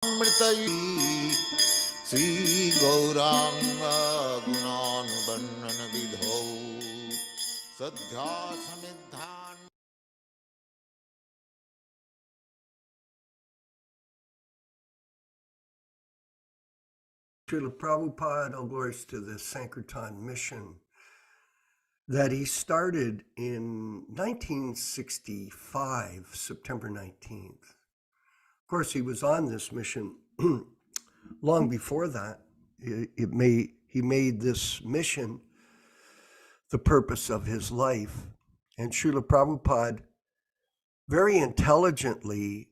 Sri Gauranga Gunanubanana Vidho Sadhya Samidhan. Śrīla Prabhupāda, all glories to the Sankirtan mission that he started in 1965, September 19th. Of course, he was on this mission long before that. He made this mission the purpose of his life. And Śrīla Prabhupāda very intelligently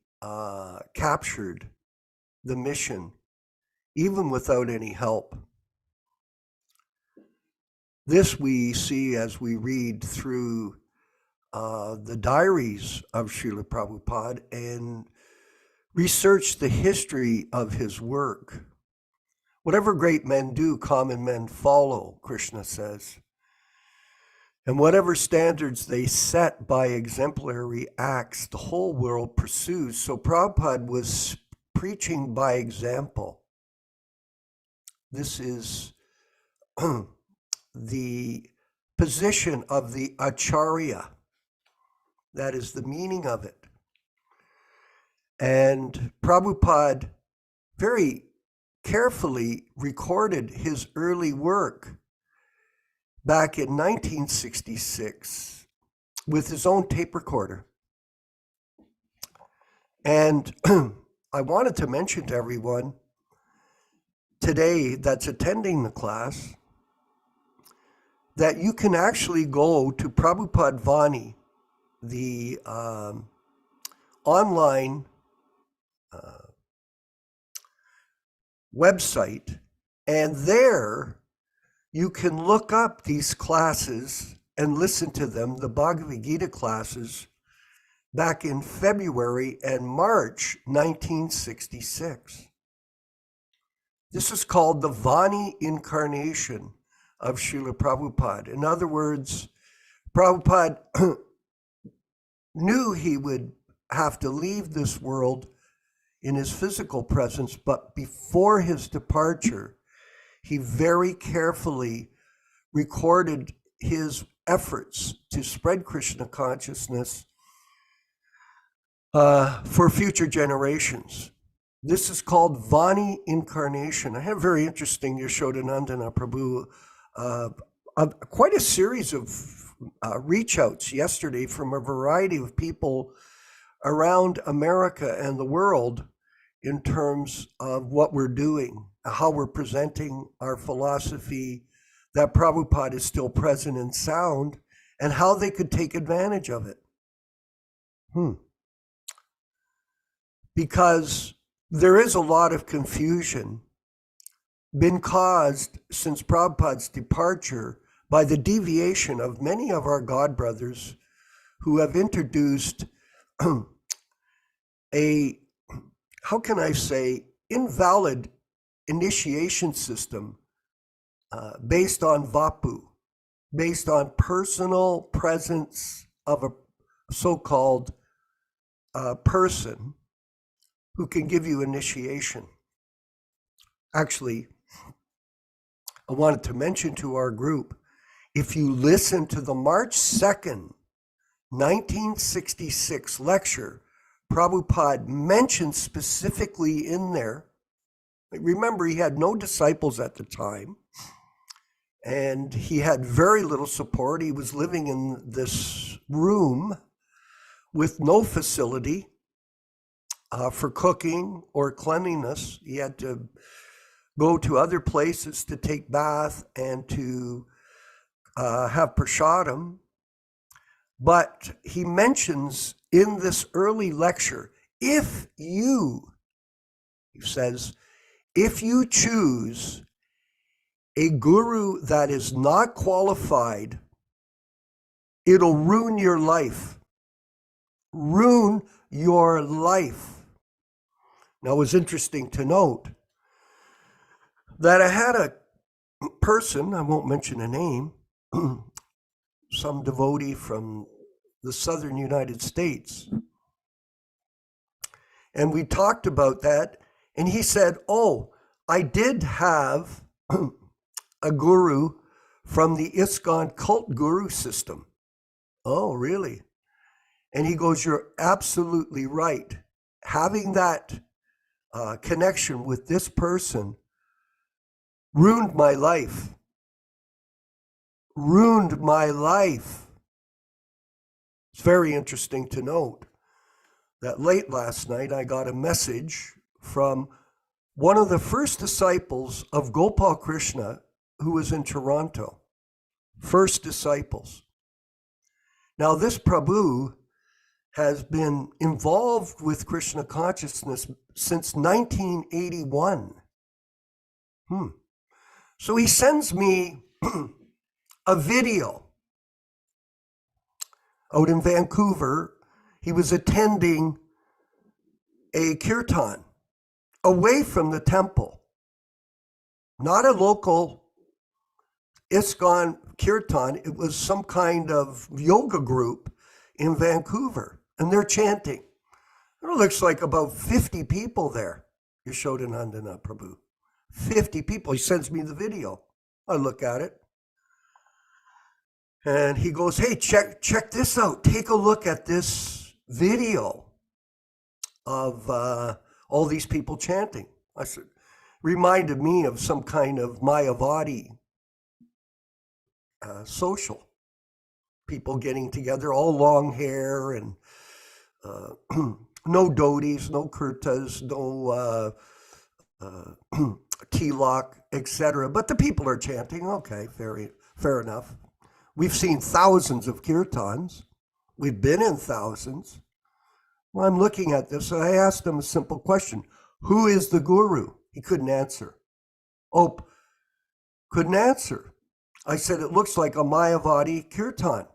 captured the mission, even without any help. This we see as we read through the diaries of Śrīla Prabhupāda and research the history of his work. Whatever great men do, common men follow, Krishna says. And whatever standards they set by exemplary acts, the whole world pursues. So Prabhupada was preaching by example. This is the position of the Acharya. That is the meaning of it. And Prabhupada very carefully recorded his early work back in 1966 with his own tape recorder. And I wanted to mention to everyone today that's attending the class that you can actually go to Prabhupada Vani, the online website, and there you can look up these classes and listen to them, the Bhagavad Gita classes, back in February and March 1966. This is called the Vani incarnation of Śrīla Prabhupāda. In other words, Prabhupada knew he would have to leave this world in his physical presence, but before his departure, he very carefully recorded his efforts to spread Krishna consciousness for future generations. This is called Vani incarnation. I have very interesting Yashodanandana Prabhu, quite a series of reach outs yesterday from a variety of people around America and the world in terms of what we're doing, how we're presenting our philosophy, that Prabhupada is still present and sound, and how they could take advantage of it. Because there is a lot of confusion been caused since Prabhupada's departure by the deviation of many of our God brothers who have introduced a, how can I say, invalid initiation system based on vapu, based on personal presence of a so-called person who can give you initiation. Actually, I wanted to mention to our group, if you listen to the March 2nd, 1966 lecture, Prabhupada mentioned specifically in there, remember he had no disciples at the time, and he had very little support. He was living in this room with no facility for cooking or cleanliness. He had to go to other places to take bath and to have prasadam. But he mentions in this early lecture, he says, if you choose a guru that is not qualified, it'll ruin your life. Ruin your life. Now, it was interesting to note that I had a person, I won't mention a name, some devotee from the southern United States. And we talked about that, And he said, oh, I did have a guru from the ISKCON cult guru system. Oh, really? And he goes, you're absolutely right. Having that connection with this person ruined my life. Ruined my life. It's very interesting to note that late last night I got a message from one of the first disciples of Gopal Krishna, who was in Toronto. First disciples. Now this Prabhu has been involved with Krishna consciousness since 1981. So he sends me a video. Out in Vancouver, he was attending a kirtan away from the temple. Not a local ISKCON kirtan, it was some kind of yoga group in Vancouver, and they're chanting. It looks like about 50 people there. Yashodanandana Prabhu. 50 people. He sends me the video. I look at it. And he goes, hey, check this out. Take a look at this video of all these people chanting. I said, reminded me of some kind of Mayavadi social. People getting together, all long hair and no dhotis, no kurtas, no tilak, etc. But the people are chanting. Okay, fair enough. We've seen thousands of kirtans. We've been in thousands. Well, I'm looking at this, and I asked him a simple question. Who is the guru? He couldn't answer. Oh, couldn't answer. I said, it looks like a Mayavadi kirtan.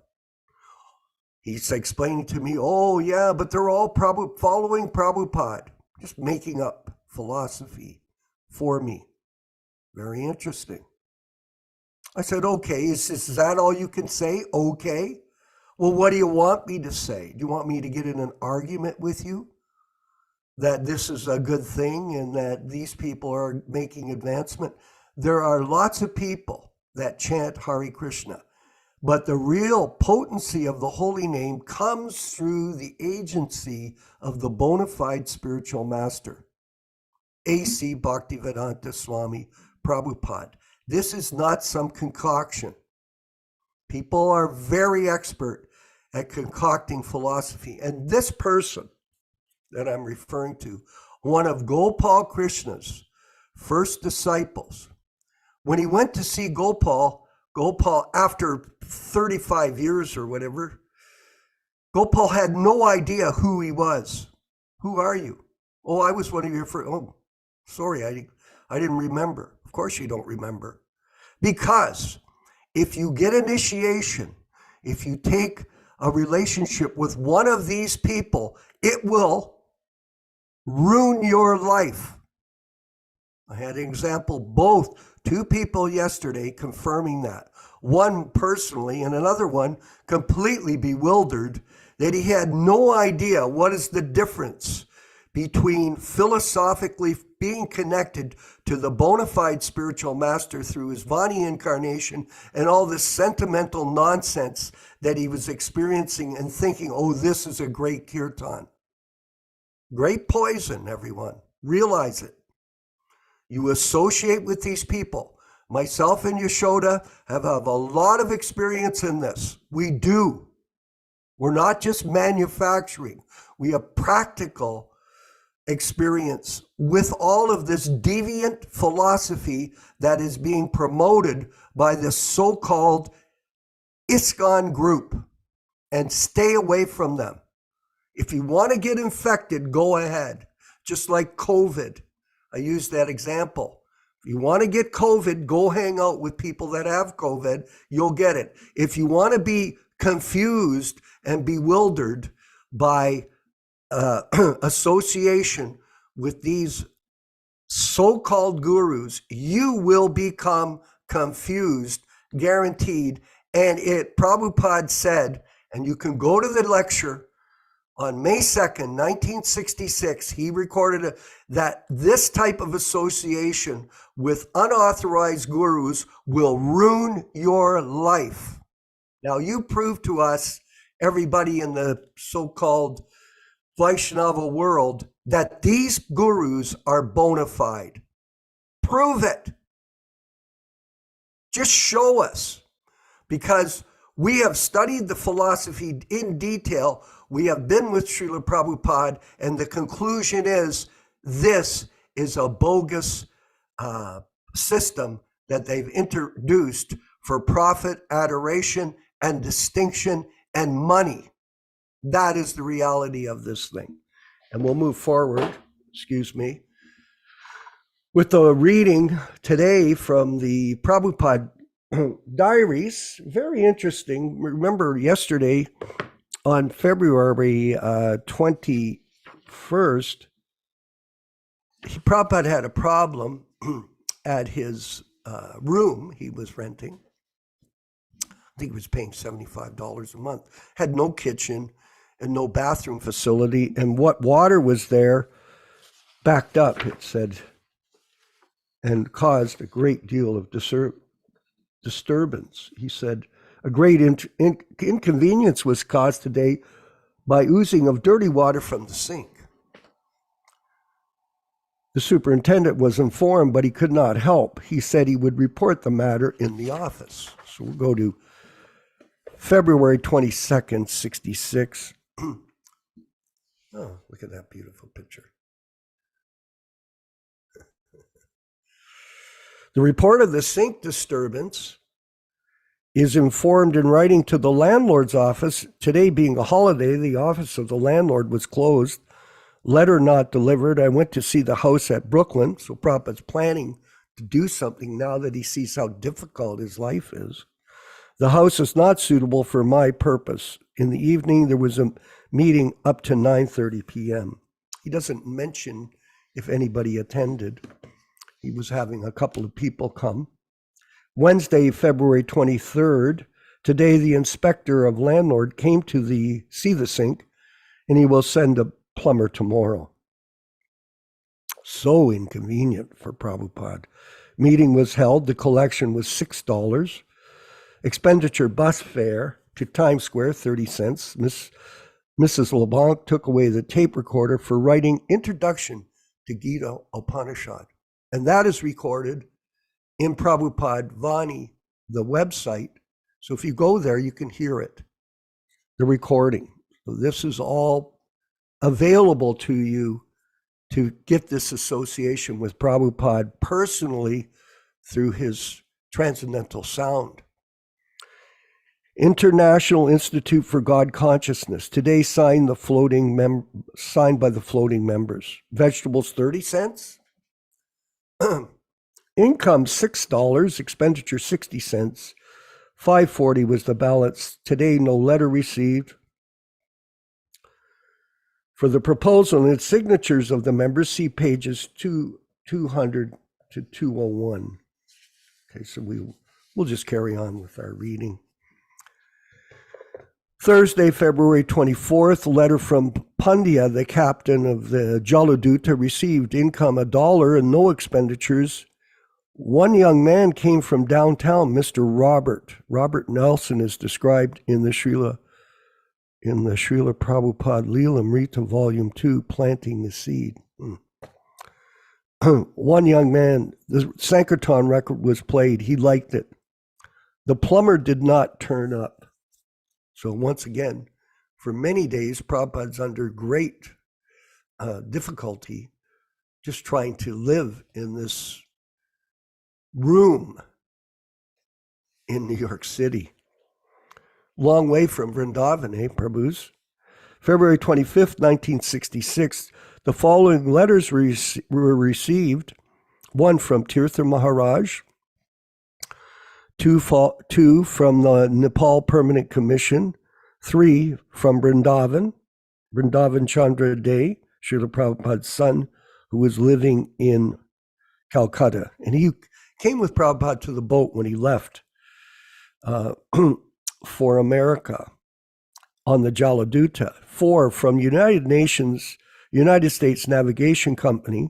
He's explaining to me, oh, yeah, but they're all following Prabhupada, just making up philosophy for me. Very interesting. I said, okay, is that all you can say? Okay. Well, what do you want me to say? Do you want me to get in an argument with you that this is a good thing and that these people are making advancement? There are lots of people that chant Hare Krishna, but the real potency of the holy name comes through the agency of the bona fide spiritual master, A.C. Bhaktivedanta Swami Prabhupada. This is not some concoction. People are very expert at concocting philosophy. And this person that I'm referring to, one of Gopal Krishna's first disciples, when he went to see Gopal, after 35 years or whatever, Gopal had no idea who he was. Who are you? Oh, I was one of your first. Oh, sorry, I didn't remember. Of course you don't remember. Because if you get initiation, if you take a relationship with one of these people, it will ruin your life. I had an example, two people yesterday confirming that. One personally and another one completely bewildered that he had no idea what is the difference between philosophically being connected to the bona fide spiritual master through his Vani incarnation and all this sentimental nonsense that he was experiencing and thinking, oh, this is a great kirtan. Great poison, everyone. Realize it. You associate with these people. Myself and Yashoda have a lot of experience in this. We do. We're not just manufacturing. We have practical experience with all of this deviant philosophy that is being promoted by this so-called ISKCON group, and stay away from them. If you want to get infected, go ahead. Just like COVID. I used that example. If you want to get COVID, go hang out with people that have COVID. You'll get it. If you want to be confused and bewildered by association with these so-called gurus, you will become confused, guaranteed. And Prabhupada said, and you can go to the lecture On May 2nd, 1966, he recorded that this type of association with unauthorized gurus will ruin your life. Now, you prove to us, everybody in the so-called Vaishnava world, that these gurus are bona fide. Prove it. Just show us, because we have studied the philosophy in detail. We have been with Śrīla Prabhupāda, and the conclusion is this is a bogus system that they've introduced for profit, adoration, and distinction and money. That is the reality of this thing. And we'll move forward, with the reading today from the Prabhupada diaries. Very interesting. Remember yesterday, on February 21st, Prabhupada had a problem at his room he was renting. I think he was paying $75 a month. Had no kitchen and no bathroom facility. And what water was there backed up, it said, and caused a great deal of disturbance. He said, a great inconvenience was caused today by oozing of dirty water from the sink. The superintendent was informed, but he could not help. He said he would report the matter in the office. So we'll go to February 22nd, 66. Oh, look at that beautiful picture. The report of the sink disturbance is informed in writing to the landlord's office. Today being a holiday, the office of the landlord was closed. Letter not delivered. I went to see the house at Brooklyn. So Prabhupada's planning to do something now that he sees how difficult his life is. The house is not suitable for my purpose. In the evening, there was a meeting up to 9:30 p.m. He doesn't mention if anybody attended. He was having a couple of people come. Wednesday, February 23rd, today the inspector of landlord came to see the sink, and he will send a plumber tomorrow. So inconvenient for Prabhupada. Meeting was held. The collection was $6. Expenditure bus fare to Times Square, 30 cents. Mrs. LeBlanc took away the tape recorder for writing Introduction to Gita Upanishad. And that is recorded in Prabhupada Vani, the website. So if you go there, you can hear it, the recording. So this is all available to you to get this association with Prabhupada personally through his transcendental sound. International Institute for God Consciousness. Today signed by the floating members. Vegetables, 30 cents. Income, $6. Expenditure, 60 cents. 540 was the balance. Today, no letter received. For the proposal and signatures of the members, see pages 200 to 201. Okay, so we'll just carry on with our reading. Thursday, February 24th, letter from Pandya, the captain of the Jaladuta, received income $1 and no expenditures. One young man came from downtown, Mr. Robert. Robert Nelson is described in the Śrīla Prabhupāda Leelamrita Volume 2, Planting the Seed. One young man, the Sankirtan record was played. He liked it. The plumber did not turn up. So once again, for many days, Prabhupada's under great difficulty just trying to live in this room in New York City. Long way from Vrindavan, Prabhus? February 25th, 1966, the following letters were received. One from Tirtha Maharaj, two from the Nepal Permanent Commission, 3 from Vrindavan Chandra Day, Śrīla Prabhupada's son, who was living in Calcutta. And he came with Prabhupada to the boat when he left for America on the Jaladuta. 4 from United States Navigation Company.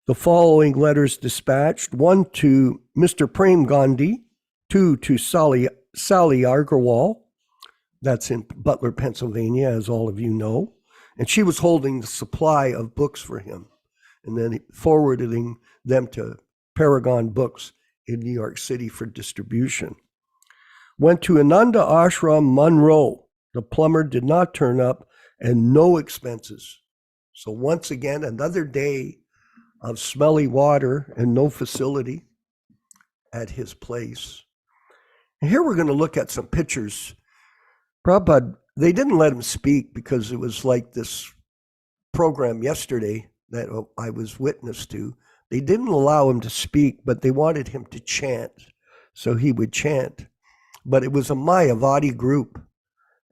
The following letters dispatched: 1 to Mr. Prem Gandhi, 2 to Sally Agarwal, that's in Butler, Pennsylvania, as all of you know, and she was holding the supply of books for him, and then forwarding them to Paragon Books in New York City for distribution. Went to Ananda Ashram, Monroe. The plumber did not turn up, and no expenses. So once again, another day of smelly water and no facility at his place. And here we're going to look at some pictures. Prabhupada, they didn't let him speak because it was like this program yesterday that I was witness to. They didn't allow him to speak, but they wanted him to chant. So he would chant. But it was a Mayavadi group,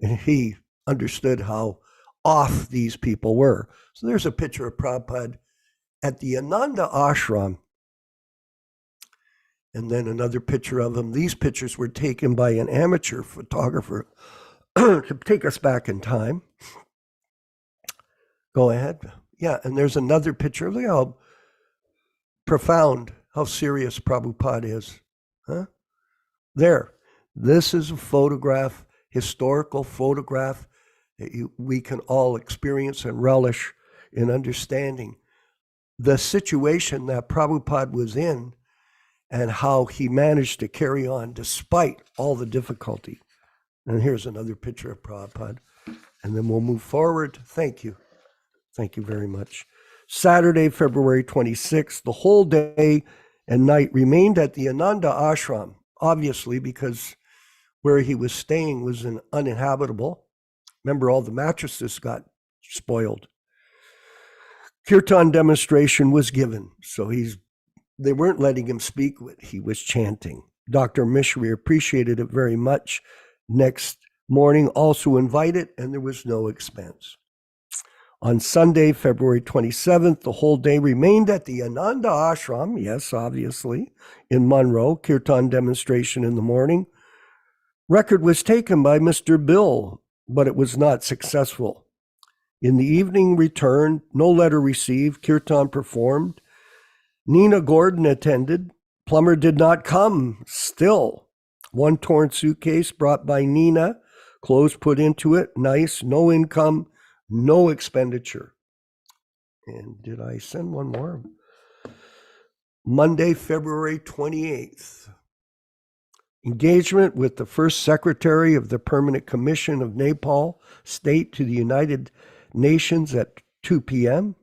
and he understood how off these people were. So there's a picture of Prabhupada at the Ananda Ashram. And then another picture of him. These pictures were taken by an amateur photographer to take us back in time. Go ahead. Yeah, and there's another picture. Look how profound, how serious Prabhupada is. Huh? There. This is a photograph, historical photograph that we can all experience and relish in understanding the situation that Prabhupada was in and how he managed to carry on despite all the difficulty. And here's another picture of Prabhupada. And then we'll move forward. Thank you. Thank you very much. Saturday, February 26th, the whole day and night remained at the Ananda Ashram, obviously because where he was staying was uninhabitable. Remember, all the mattresses got spoiled. Kirtan demonstration was given, so they weren't letting him speak. He was chanting. Dr. Mishri appreciated it very much. Next morning, also invited, and there was no expense. On Sunday, February 27th, the whole day remained at the Ananda Ashram, yes, obviously, in Monroe. Kirtan demonstration in the morning. Record was taken by Mr. Bill, but it was not successful. In the evening, returned, no letter received, Kirtan performed. Nina Gordon attended. Plumber did not come, still. One torn suitcase brought by Nina, clothes put into it, nice, no income, no expenditure. And did I send one more? Monday, February 28th. Engagement with the first secretary of the Permanent Commission of Nepal State to the United Nations at 2 p.m.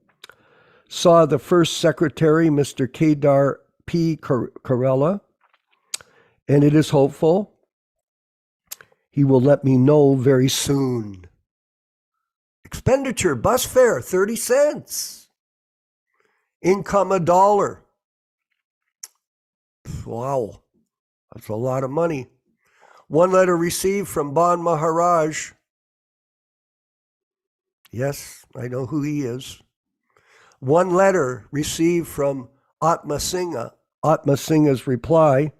Saw the first secretary, Mr. Kedar P. Karela, and it is hopeful he will let me know very soon. Expenditure, bus fare, 30 cents. Income, $1. Wow, that's a lot of money. One letter received from Ban Maharaj. Yes, I know who he is. One letter received from Atma Singha. Atma Singha's reply,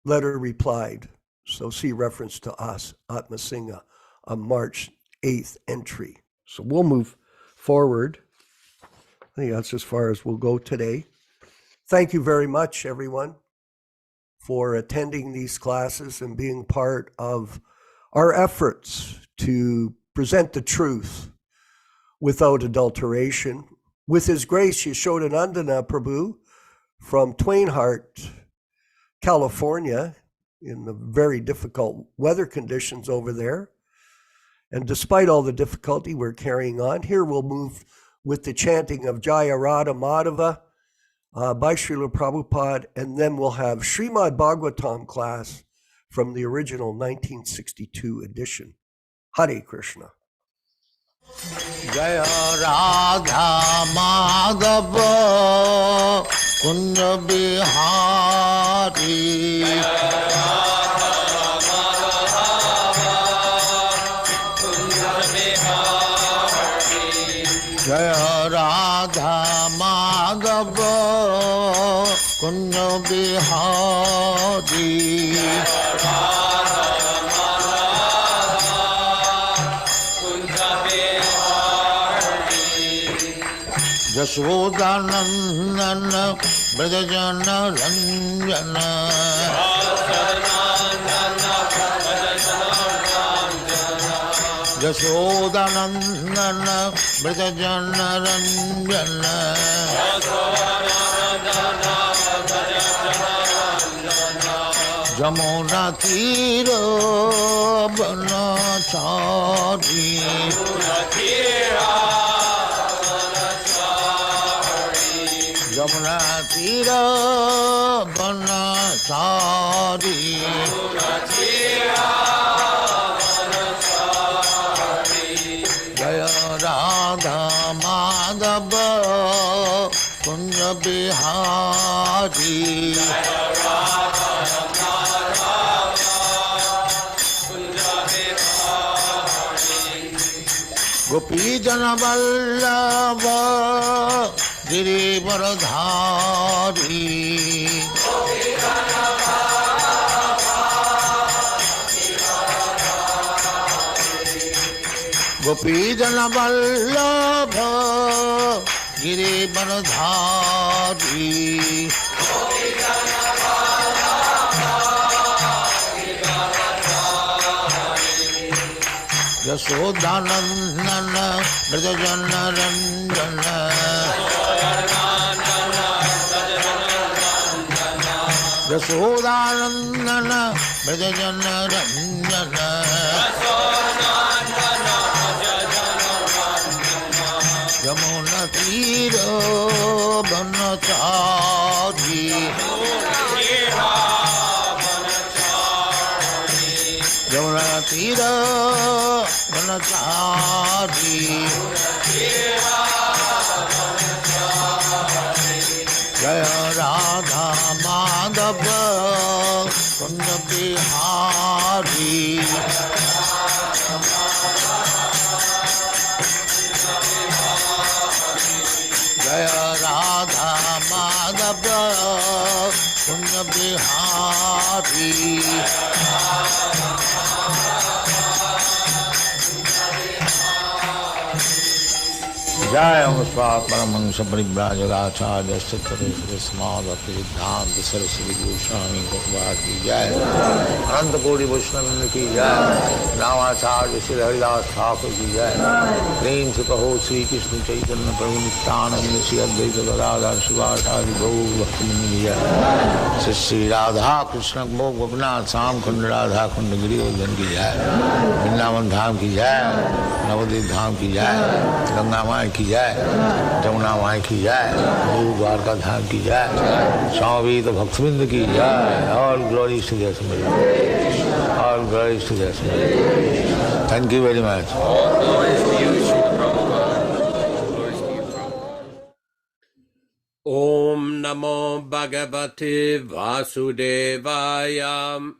letter replied. So see reference to us, Atma Singha, a March 8th entry. So we'll move forward. I think that's as far as we'll go today. Thank you very much, everyone, for attending these classes and being part of our efforts to present the truth without adulteration. With His grace, Yashodanandana Prabhu from Twainhart, California, in the very difficult weather conditions over there. And despite all the difficulty, we're carrying on. Here we'll move with the chanting of Jaya Radha Madhava by Śrīla Prabhupāda, and then we'll have Śrīmad-Bhāgavatam class from the original 1962 edition. Hare Krishna. Jaya Radha Madhava Kunja Bihari Jaya Radha Madhava Kunja Bihari Jasodhanandana Brajajana Ranjana Jasodhanandana Brajajana Ranjana Jamuna Tira Banachari Jamuna Tira Banachari Jaya Radha Madhava Kunja Bihari Gopi Jana Vallabha Girivaradhari Gopi Jana Vallabha Girivaradhari Yasodhanandana Brajajana Ranjana Yasodhanandana Brajajana Ranjana Yamuna Tira Banachari Yamuna Tira Banachari Jaya Radha Madhava Kunja Bihari Jaya Radha Madhava Kunja Bihari Jai Amaspat Paramahansa Paribhrajagacharya Sattvaresvara Smadhati Siddhanta Saraswati Goswami Prabhupada ki Jai Ananta Kodi Vaishnava ki Jai Ramacharya Sri Haridas Thakur ki Jai Prem se kaho Sri Krishna Chaitanya Prabhu Nityananda Sri Advaita Gadadhar Shivasari Gaur Bhaktamani ki Jai Sri Radha Krishna Mok Gopinath Sam Khund Radha Khund Giridharan ki Jai Vrindavan Dham ki Jai Navadvip Dham ki Jai Ganga Mai ki Jai, Jamuna Mai ki Jai, Guru Dwarka Dham ki Jai, Swami Bhaktivinoda ki Jai, all glories to their Samari. All glories to their Samari. Thank you very much. All glories to you, Śrīla Prabhupāda. Glories to you, Prabhupada. Om Namo Bhagavate Vasudevaya.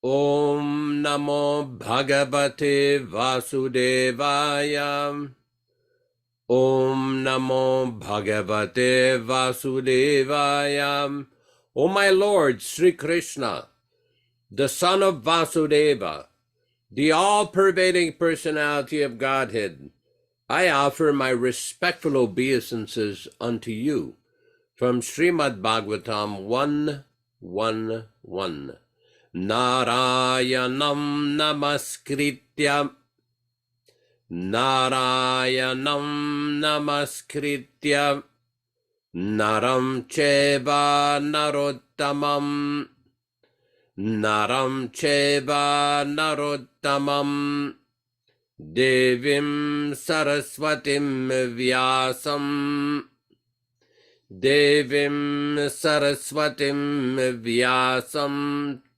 Om Namo Bhagavate Vasudevaya. Om Namo Bhagavate Vasudevaya. O my Lord, Sri Krishna, the son of Vasudeva, the all-pervading personality of Godhead, I offer my respectful obeisances unto you from Śrīmad-Bhāgavatam 1:1:1. Narayanam namaskritya naram cheva narottamam devim saraswatim vyasam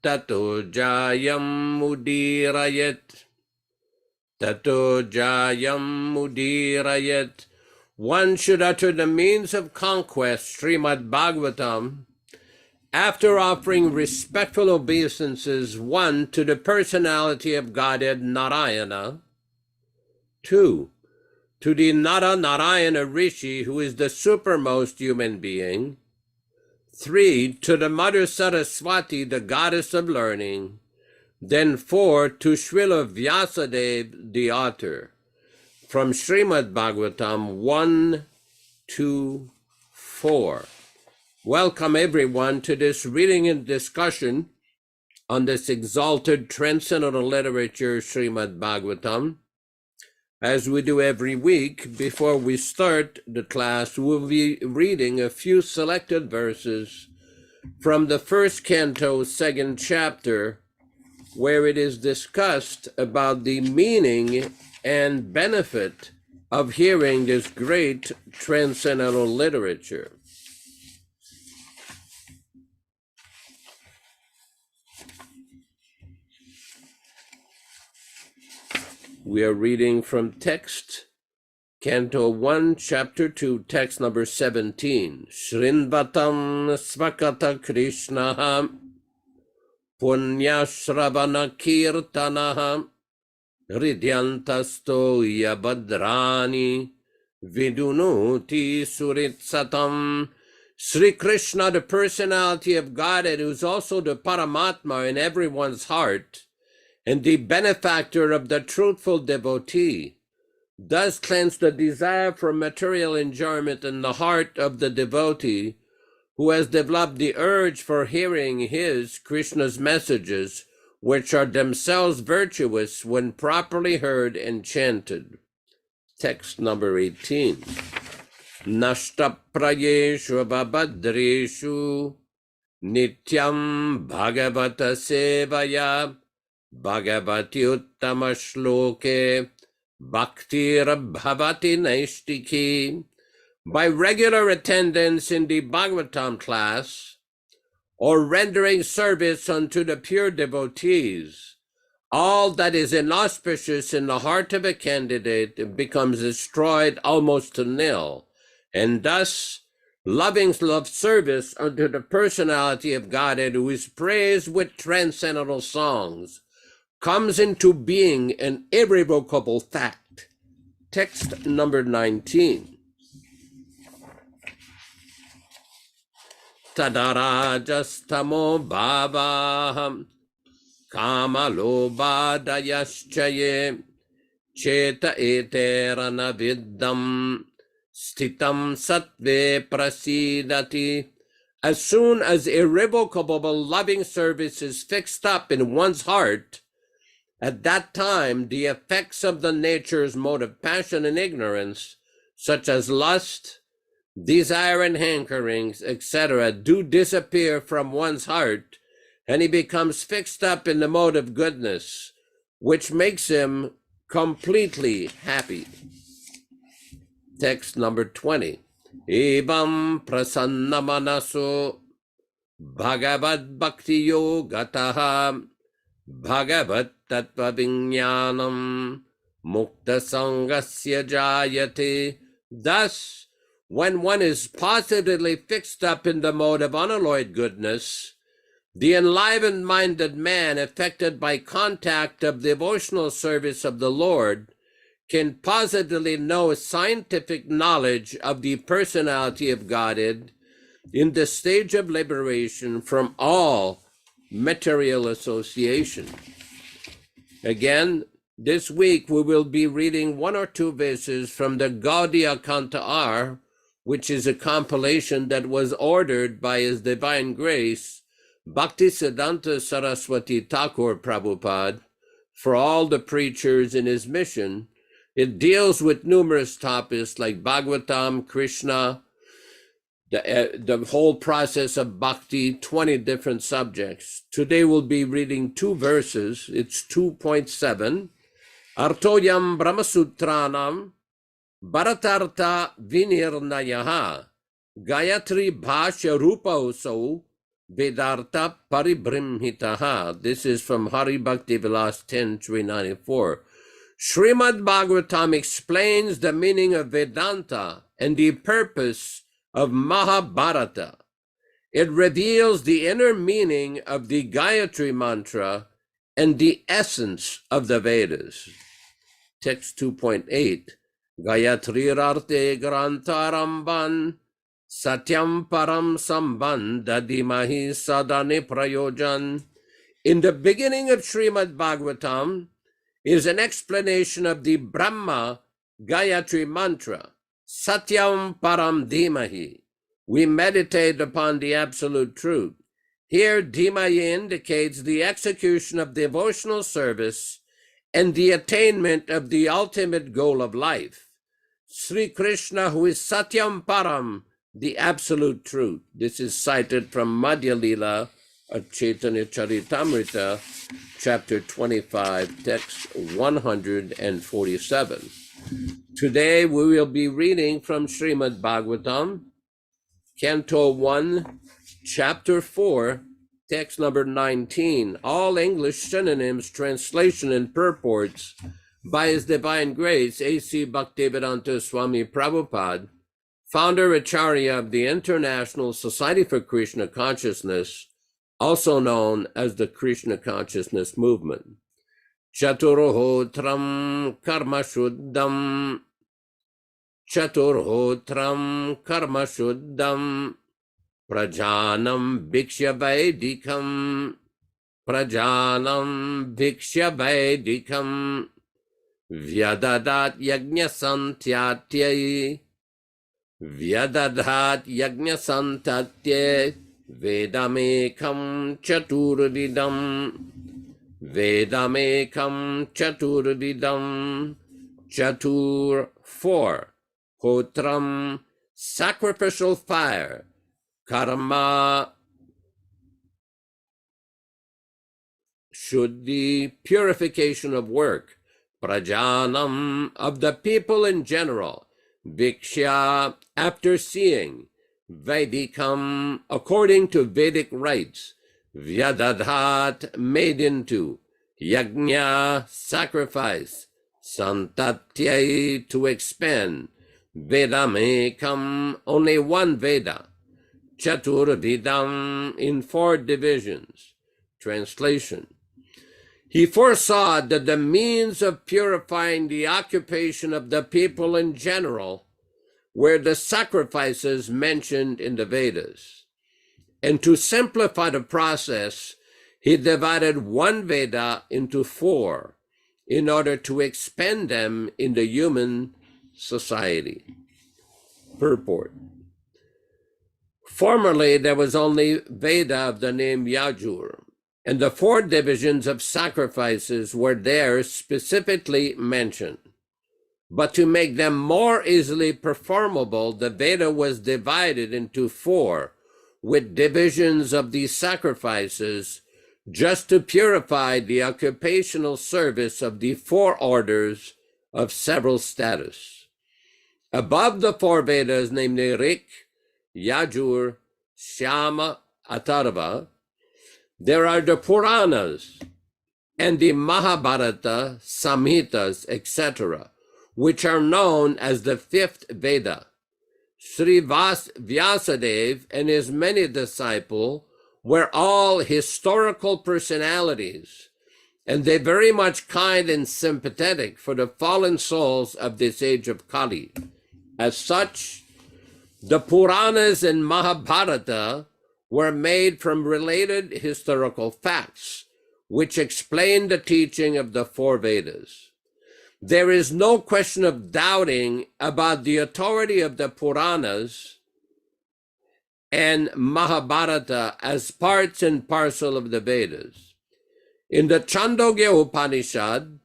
tato jayam mudirayat. One should utter the means of conquest, Śrīmad-Bhāgavatam, after offering respectful obeisances, 1, to the personality of Godhead Narayana, 2, to the Narayana Rishi, who is the supermost human being, 3, to the Mother Saraswati, the goddess of learning, then 4, to Śrīla Vyasadeva, the author, from Śrīmad-Bhāgavatam 1 to 4. Welcome everyone to this reading and discussion on this exalted transcendental literature, Śrīmad-Bhāgavatam. As we do every week, before we start the class, we'll be reading a few selected verses from the first canto, second chapter, where it is discussed about the meaning and benefit of hearing this great transcendental literature. We are reading from text, Canto 1, Chapter 2, text number 17. Śrīmad Svakata Krishna Punyashravana Kirtana Hridyantasto Yabadrani Vidunuti Suritsatam. Sri Krishna, the personality of Godhead, who is also the Paramatma in everyone's heart, and the benefactor of the truthful devotee, does cleanse the desire for material enjoyment in the heart of the devotee who has developed the urge for hearing his, Krishna's messages, which are themselves virtuous when properly heard and chanted. Text number 18. Nashtaprayeshu babadreshu nityam bhagavata sevaya Bhagavati uttama shloke bhaktir bhavati naistiki. By regular attendance in the Bhagavatam class or rendering service unto the pure devotees, all that is inauspicious in the heart of a candidate becomes destroyed almost to nil, and thus loving love service unto the personality of Godhead, who is praised with transcendental songs, comes into being an irrevocable fact. Text number 19. Tadarajastamo bhavaham kamalobhadayaschaye cheta eterana viddam stitam sattve prasidati. As soon as irrevocable loving service is fixed up in one's heart, at that time, the effects of the nature's mode of passion and ignorance, such as lust, desire and hankerings, etc., do disappear from one's heart, and he becomes fixed up in the mode of goodness, which makes him completely happy. Text number 20. Evam prasanna manaso bhagavad bhakti yogataha Bhagavat tattva vijnanam mukta sangasya jayate. Thus, when one is positively fixed up in the mode of unalloyed goodness, the enlivened-minded man affected by contact of devotional service of the Lord can positively know scientific knowledge of the personality of Godhead in the stage of liberation from all material association. Again, this week we will be reading one or two verses from the Gaudiya Canto R, which is a compilation that was ordered by His Divine Grace, Bhaktisiddhanta Saraswati Thakur Prabhupada, for all the preachers in his mission. It deals with numerous topics like Bhagavatam, Krishna, the whole process of bhakti, 20 different subjects. Today we'll be reading two verses. It's 2.7. Artoyam Brahmasutranam Bharatartha Vinirnayaha Gayatri Bhashya Rupa Usau Vedartha Paribrimhitaha. This is from Hari Bhakti Vilas 10.394. Śrīmad-Bhāgavatam explains the meaning of Vedanta and the purpose of Mahabharata. It reveals the inner meaning of the Gayatri mantra and the essence of the Vedas. Text 2.8. Gayatrirarte grantaramban satyam param sambandha dimahi sadane prayojan. In the beginning of Śrīmad-Bhāgavatam is an explanation of the Brahma Gayatri Mantra, Satyam Param Dhimahi. We meditate upon the absolute truth. Here, Dhimahi indicates the execution of devotional service and the attainment of the ultimate goal of life. Sri Krishna, who is Satyam Param, the absolute truth. This is cited from Madhya Lila of Chaitanya Charitamrita, chapter 25, text 147. Today we will be reading from Śrīmad-Bhāgavatam, canto 1, chapter 4, text number 19. All English synonyms, translation, and purports by His Divine Grace, A.C. Bhaktivedanta Swami Prabhupāda, founder Acharya of the International Society for Krishna Consciousness, also known as the Krishna Consciousness Movement. Chaturhotram karma shuddham, Chaturhotram karma shuddham, Prajanam bhikshya vaidikam, Prajanam bhikshya vaidikam, Vyadadat yajna santyatyayi, Vyadadat yajna santatyay, Vedamekam chaturvidam, Vedamekam chaturvidam, Chatur 4, Hotram, sacrificial fire, Karma, Shuddhi, purification of work, Prajanam, of the people in general, Bhiksha, after seeing, Vaidikam, according to Vedic rites, Vyadadhat, made into, Yajna, sacrifice, Santatyai, to expend, Vedamekam, only one Veda, Chaturvidam, in 4 divisions. Translation. He foresaw that the means of purifying the occupation of the people in general were the sacrifices mentioned in the Vedas. And to simplify the process, he divided one Veda into 4 in order to expend them in the human society. Purport. Formerly, there was only Veda of the name Yajur, and the 4 divisions of sacrifices were there specifically mentioned. But to make them more easily performable, the Veda was divided into 4 with divisions of these sacrifices just to purify the occupational service of the 4 orders of several status. Above the 4 Vedas, namely Rik, Yajur, Shama, Atharva, there are the Puranas and the Mahabharata, Samhitas, etc., which are known as the 5th Veda. Sri Vyasadeva and his many disciples were all historical personalities, and they very much kind and sympathetic for the fallen souls of this age of Kali. As such, the Puranas and Mahabharata were made from related historical facts, which explain the teaching of the 4 Vedas. There is no question of doubting about the authority of the Puranas and Mahabharata as parts and parcel of the Vedas. In the Chandogya Upanishad,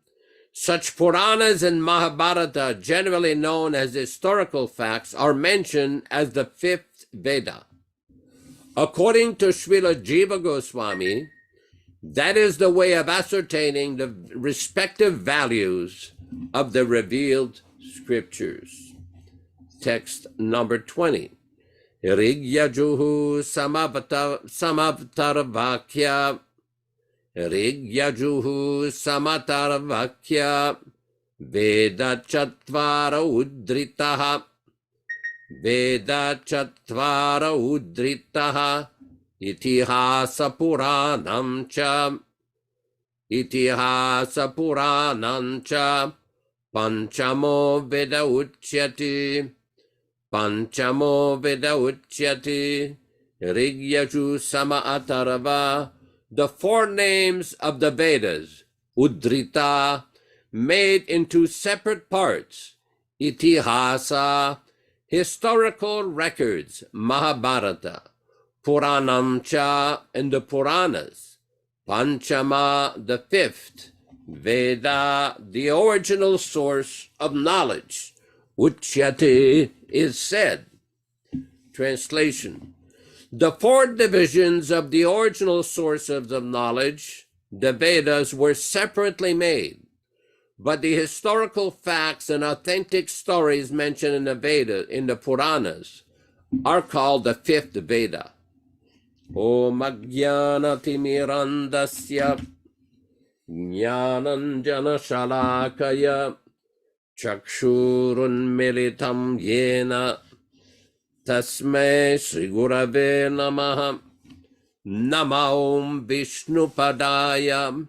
such Puranas and Mahabharata, generally known as historical facts, are mentioned as the 5th Veda. According to Śrīla Jiva Goswami, that is the way of ascertaining the respective values of the revealed scriptures. Text number 20. Rigyajuhu samavtarvakya, Rigyajuhu samatarvakya, Veda chatvara udritaha, Veda chatvara udritaha, Itihasa puranam cha, Itihasa puranam cha, Panchamo Veda uchyati, Panchamo Veda uchyati, Rigyaju sama atarava, the 4 names of the Vedas, Udrita, made into separate parts, itihasa, historical records, Mahabharata, Puranam cha, and the Puranas, Panchama, the fifth, Veda, the original source of knowledge, Uchyate is said. Translation: the four divisions of the original sources of knowledge, the Vedas, were separately made, but the historical facts and authentic stories mentioned in the Vedas, in the Puranas, are called the fifth Veda. Om Ajnanatimirandasya Jnananjana Shalakaya Chakshurunmilitam Yena Tasmai Shri Gurave Namaha Nama Om Vishnupadaya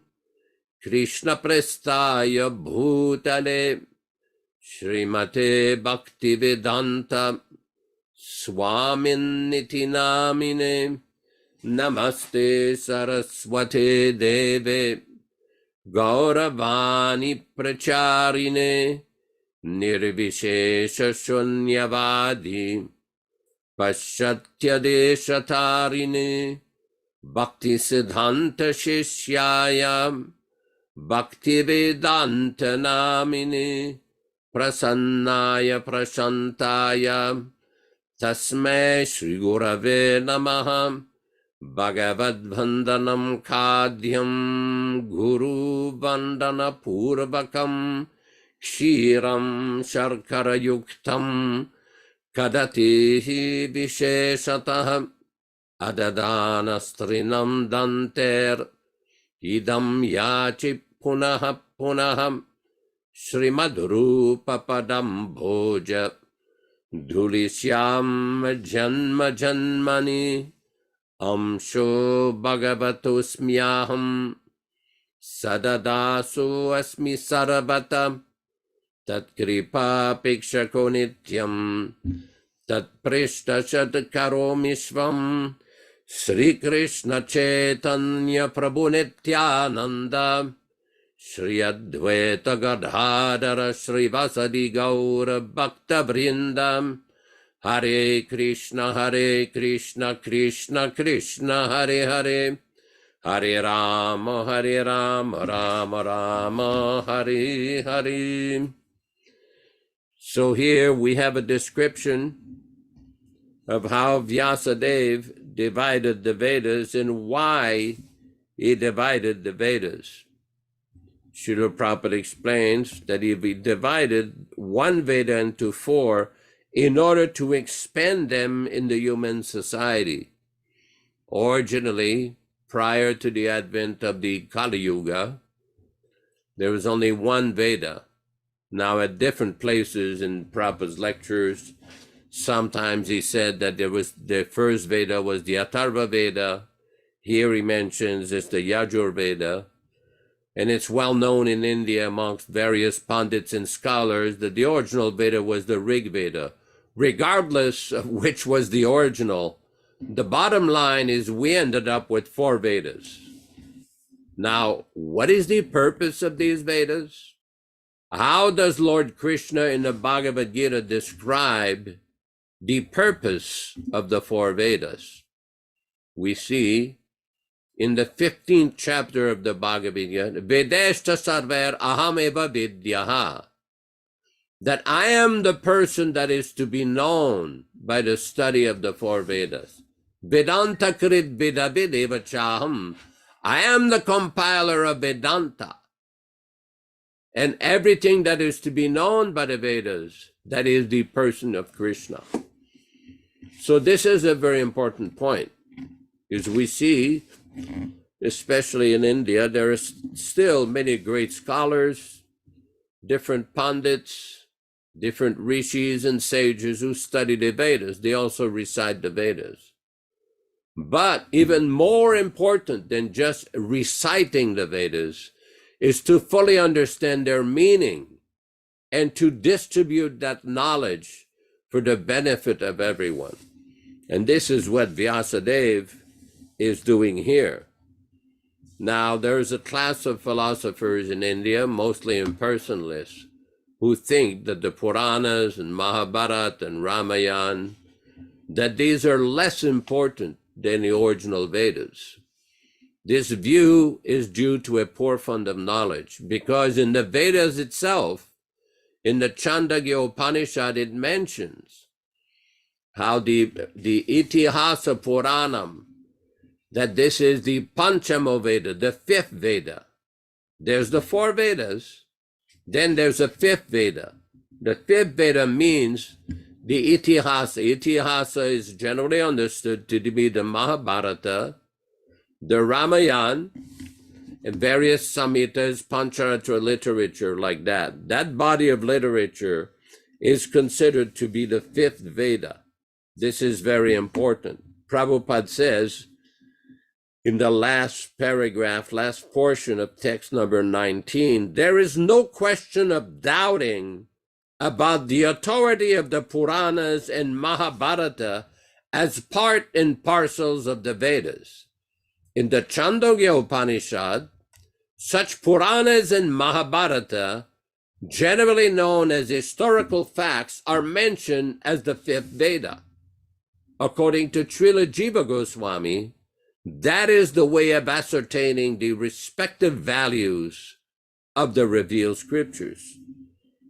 Krishna Prestaya Bhutale Srimate Bhaktivedanta Swamin Niti Namine Namaste Saraswate Deve Gauravani Pracharine Nirvishesha Shunyavadi Paschatya Deshatarine Bhakti Siddhanta Shishyaya Bhakti Vedanta Namine Prasannaya Prashantaya Tasmai Shri Gurave Namaha Bhagavad Vandanam Kadhyam Guru Vandana Purvakam Kshiram Sharkara Yuktam Kadatihi Visheshatah Adadana Strinam Danter Idam Yachi Punaha Punaham Śrīmad Rupa Padam Bhoja Dhulisyam Janma Janmani Amsho Bhagavatosmyaham Sadadaso Asmi Sarvata Tat Kripa Pikshako Nityam Tat Prishta Shat Karomi Shvam Sri Krishna Chaitanya Prabhu Nityananda Shri Advaita Gadadhara Shri Vasadi Gaura Bhakta Vrindam Hare Krishna Krishna Krishna Hare Hare Hare Rama Rama Rama Hare Hare. So here we have a description of how Vyasadeva divided the Vedas and why he divided the Vedas. Śrīla Prabhupāda explains that he divided one Veda into four in order to expand them in the human society. Originally, prior to the advent of the Kali Yuga, there was only one Veda. Now at different places in Prabhupada's lectures, sometimes he said that the first Veda was the Atharva Veda. Here he mentions it's the Yajur Veda. And it's well known in India amongst various pundits and scholars that the original Veda was the Rig Veda. Regardless of which was the original, the bottom line is we ended up with four Vedas. Now, what is the purpose of these Vedas? How does Lord Krishna in the Bhagavad Gita describe the purpose of the four Vedas? We see in the 15th chapter of the Bhagavad Gita, Vedeshta sarver ahameva vidyaha, that I am the person that is to be known by the study of the four Vedas. Vedanta krit vedavideva chaham, I am the compiler of Vedanta. And everything that is to be known by the Vedas, that is the person of Krishna. So this is a very important point, because we see, especially in India, there are still many great scholars, different pundits, different rishis and sages who study the Vedas. They also recite the Vedas. But even more important than just reciting the Vedas is to fully understand their meaning and to distribute that knowledge for the benefit of everyone. And this is what Vyasadeva is doing here. Now, there's a class of philosophers in India, mostly impersonalists, who think that the Puranas and Mahabharata and Ramayana, that these are less important than the original Vedas. This view is due to a poor fund of knowledge, because in the Vedas itself, in the Chandogya Upanishad, it mentions how the Itihasa Puranam, that this is the Panchamo Veda, the fifth Veda. There's the four Vedas, then there's a fifth Veda. The fifth Veda means the Itihasa. Itihasa is generally understood to be the Mahabharata, the Ramayana, and various Samhitas, Pancharatra literature like that. That body of literature is considered to be the fifth Veda. This is very important. Prabhupada says in the last paragraph, last portion of text number 19, there is no question of doubting about the authority of the Puranas and Mahabharata as part and parcels of the Vedas. In the Chandogya Upanishad, such Puranas and Mahabharata, generally known as historical facts, are mentioned as the fifth Veda. According to Śrīla Jiva Goswami, that is the way of ascertaining the respective values of the revealed scriptures.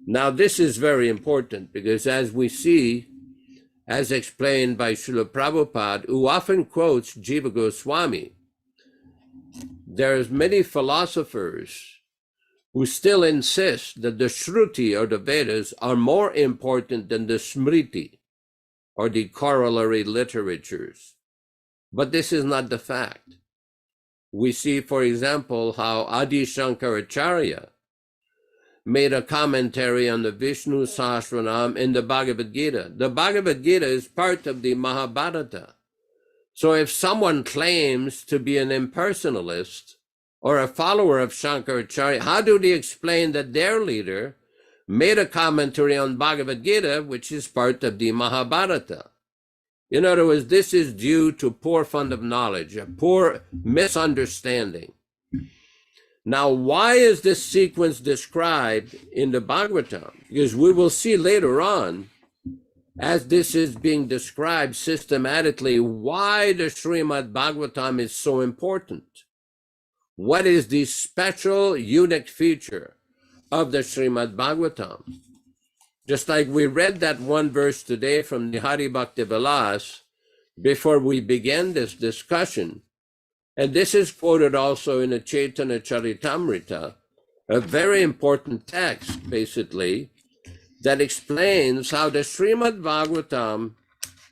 Now, this is very important because, as we see, as explained by Śrīla Prabhupāda, who often quotes Jiva Goswami, there's many philosophers who still insist that the Shruti or the Vedas are more important than the Smriti or the corollary literatures. But this is not the fact. We see, for example, how Adi Shankaracharya made a commentary on the Vishnu Sahasranam in the Bhagavad Gita. The Bhagavad Gita is part of the Mahabharata. So if someone claims to be an impersonalist or a follower of Shankaracharya, how do they explain that their leader made a commentary on Bhagavad Gita, which is part of the Mahabharata? In other words, this is due to poor fund of knowledge, a poor misunderstanding. Now, why is this sequence described in the Bhagavatam? Because we will see later on, as this is being described systematically, why the Śrīmad-Bhāgavatam is so important. What is the special, unique feature of the Śrīmad-Bhāgavatam? Just like we read that one verse today from the Hari Bhakti Vilas before we began this discussion, and this is quoted also in the Chaitanya Charitamrita, a very important text, basically, that explains how the Śrīmad-Bhāgavatam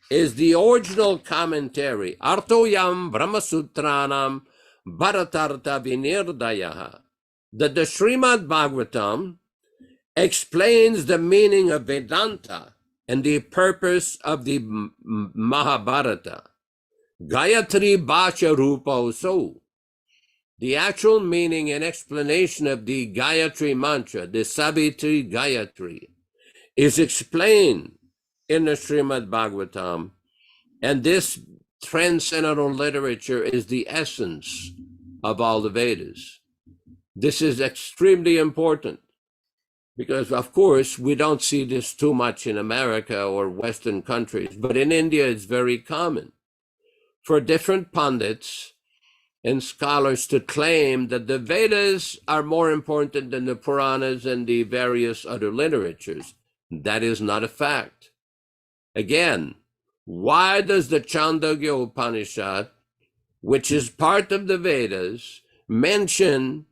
is the original commentary, Artoyam Brahmasutranam Bharatartha Vinirdayaha, that the Śrīmad-Bhāgavatam explains the meaning of Vedanta and the purpose of the Mahabharata. Gayatri Bhacha Rupa Oso, the actual meaning and explanation of the Gayatri mantra, the Savitri Gayatri, is explained in the Śrīmad-Bhāgavatam, and this transcendental literature is the essence of all the Vedas. This is extremely important because, of course, we don't see this too much in America or Western countries, but in India it's very common for different pundits and scholars to claim that the Vedas are more important than the Puranas and the various other literatures. That is not a fact. Again, why does the Chandogya Upanishad, which is part of the Vedas, mention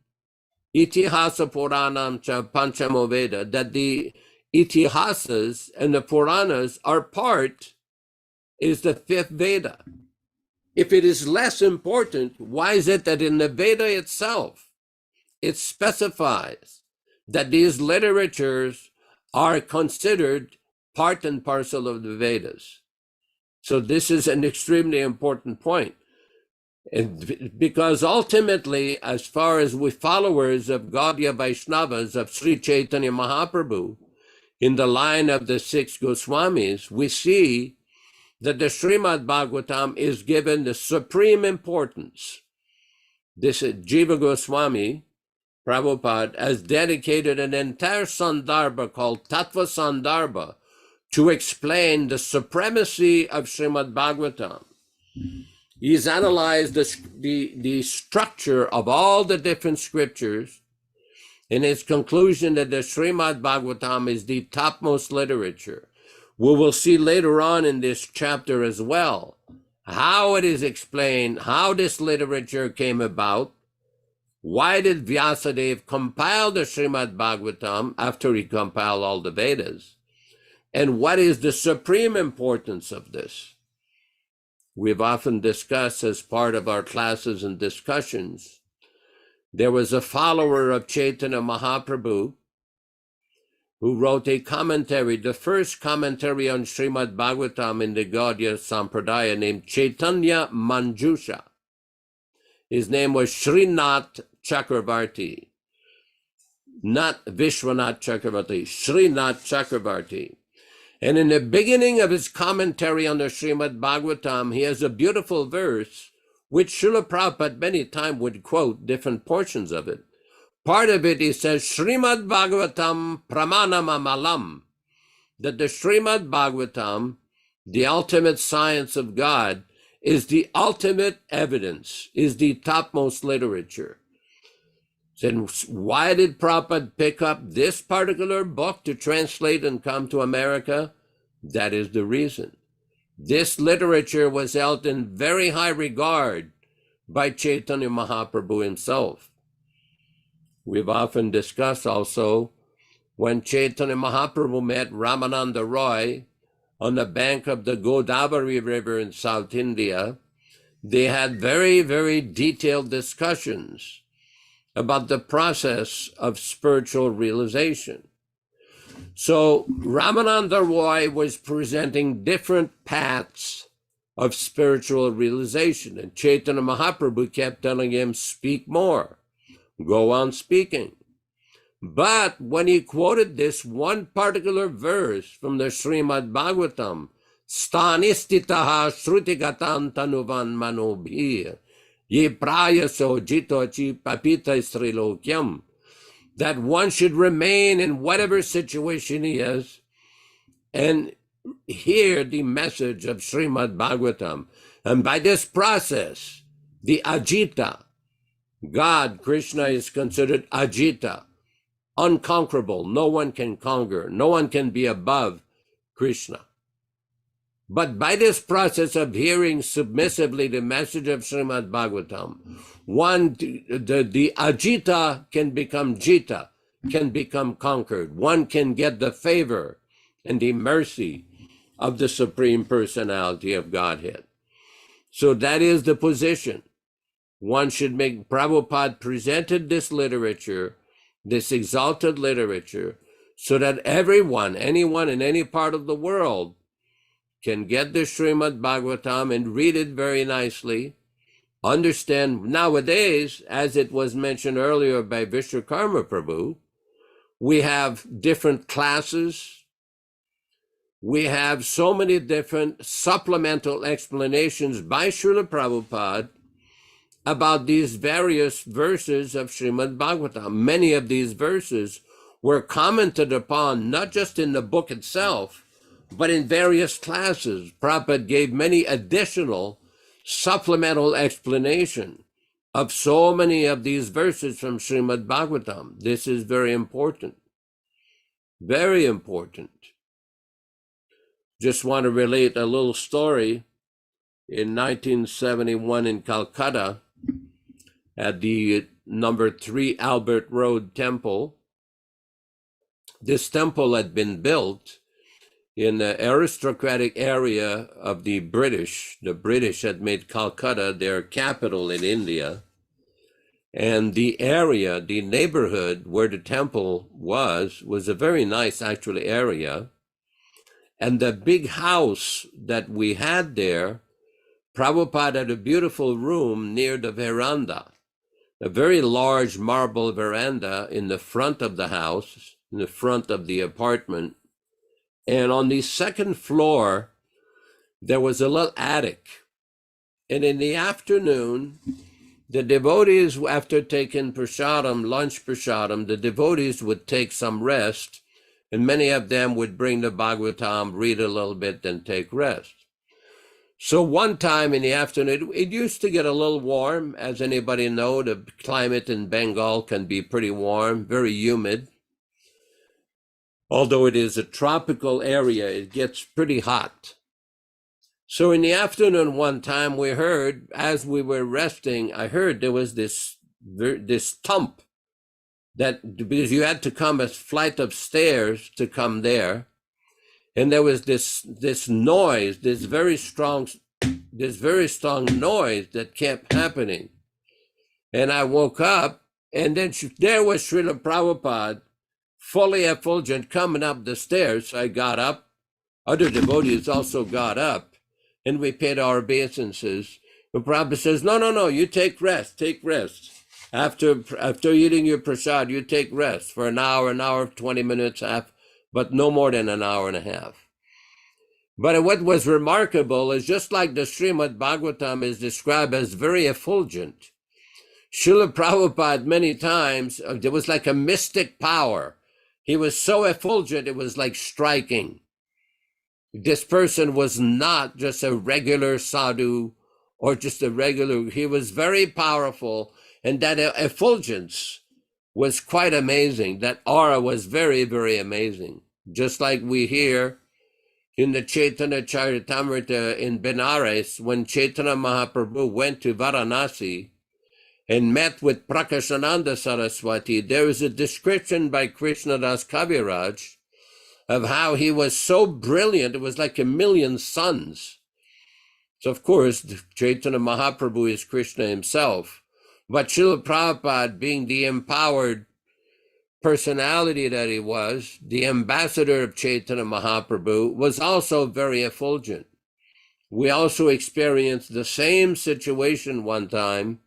Itihasa Puranam cha Panchamo Veda, that the Itihasas and the Puranas are part, is the fifth Veda? If it is less important, why is it that in the Veda itself, it specifies that these literatures are considered part and parcel of the Vedas? So this is an extremely important point. And because ultimately, as far as we followers of Gaudiya Vaishnavas, of Sri Chaitanya Mahaprabhu, in the line of the six Goswamis, we see that the Śrīmad-Bhāgavatam is given the supreme importance. This Jiva Goswami Prabhupada has dedicated an entire Sandarbha called Tattva Sandarbha to explain the supremacy of Śrīmad-Bhāgavatam. He's analyzed the structure of all the different scriptures in his conclusion that the Śrīmad-Bhāgavatam is the topmost literature. We will see later on in this chapter as well how it is explained, how this literature came about. Why did Vyasadeva compile the Śrīmad-Bhāgavatam after he compiled all the Vedas? And what is the supreme importance of this? We've often discussed as part of our classes and discussions. There was a follower of Chaitanya Mahaprabhu who wrote a commentary, the first commentary on Śrīmad-Bhāgavatam in the Gaudiya Sampradaya, named Chaitanya Manjusha. His name was Srinath Chakravarti, not Vishwanath Chakravarti, Srinath Chakravarti. And in the beginning of his commentary on the Śrīmad-Bhāgavatam, he has a beautiful verse, which Śrīla Prabhupāda many times would quote different portions of it. Part of it, he says, Śrīmad-Bhāgavatam pramanam amalam, that the Śrīmad-Bhāgavatam, the ultimate science of God, is the ultimate evidence, is the topmost literature. Then why did Prabhupada pick up this particular book to translate and come to America? That is the reason. This literature was held in very high regard by Chaitanya Mahaprabhu himself. We've often discussed also when Chaitanya Mahaprabhu met Ramananda Roy on the bank of the Godavari River in South India. They had very, very detailed discussions about the process of spiritual realization. So Ramananda Roy was presenting different paths of spiritual realization, and Chaitanya Mahaprabhu kept telling him, speak more, go on speaking. But when he quoted this one particular verse from the Śrīmad-Bhāgavatam, Sthanistitaha Shrutigatan Tanuvan Manobhir, Ye prayaso jitochi papita srilokyam, that one should remain in whatever situation he is and hear the message of Śrīmad-Bhāgavatam. And by this process, the Ajita, God, Krishna, is considered Ajita, unconquerable. No one can conquer. No one can be above Krishna. But by this process of hearing submissively the message of Śrīmad-Bhāgavatam, the Ajita can become Jita, can become conquered. One can get the favor and the mercy of the Supreme Personality of Godhead. So that is the position. One should make. Prabhupada presented this literature, this exalted literature, so that everyone, anyone in any part of the world, can get the Śrīmad-Bhāgavatam and read it very nicely, understand. Nowadays, as it was mentioned earlier by Vishwakarma Prabhu, we have different classes. We have so many different supplemental explanations by Śrīla Prabhupāda about these various verses of Śrīmad-Bhāgavatam. Many of these verses were commented upon, not just in the book itself, but in various classes. Prabhupada gave many additional supplemental explanation of so many of these verses from Śrīmad-Bhāgavatam. This is very important. Very important. Just want to relate a little story. In 1971 in Calcutta, at the number 3 Albert Road Temple, this temple had been built in the aristocratic area of the British. The British had made Calcutta their capital in India. And the area, the neighborhood where the temple was a very nice, actually, area. And the big house that we had there, Prabhupada had a beautiful room near the veranda, a very large marble veranda in the front of the house, in the front of the apartment. And on the second floor, there was a little attic. And in the afternoon, the devotees, after taking prasadam, lunch prasadam, the devotees would take some rest, and many of them would bring the Bhagavatam, read a little bit, then take rest. So one time in the afternoon, it used to get a little warm. As anybody know, the climate in Bengal can be pretty warm, very humid. Although it is a tropical area, it gets pretty hot. So in the afternoon one time we heard, as we were resting, I heard there was this thump, that because you had to come a flight of stairs to come there. And there was this noise, this very strong noise that kept happening. And I woke up, and then there was Śrīla Prabhupāda, fully effulgent, coming up the stairs. So I got up. Other devotees also got up, and we paid our obeisances. The Prabhupada says, no, you take rest. After eating your prasad, you take rest for an hour, 20 minutes, but no more than an hour and a half. But what was remarkable is, just like the Śrīmad-Bhāgavatam is described as very effulgent, Śrīla Prabhupāda many times, there was like a mystic power. He was so effulgent, it was like striking. This person was not just a regular sadhu or just a regular, he was very powerful, and that effulgence was quite amazing. That aura was very, very amazing. Just like we hear in the Chaitanya Charitamrita in Benares, when Chaitanya Mahaprabhu went to Varanasi and met with Prakashananda Saraswati, there is a description by Krishnadas Kaviraj of how he was so brilliant, it was like a million suns. So of course, Chaitanya Mahaprabhu is Krishna himself, but Śrīla Prabhupada, being the empowered personality that he was, the ambassador of Chaitanya Mahaprabhu, was also very effulgent. We also experienced the same situation one time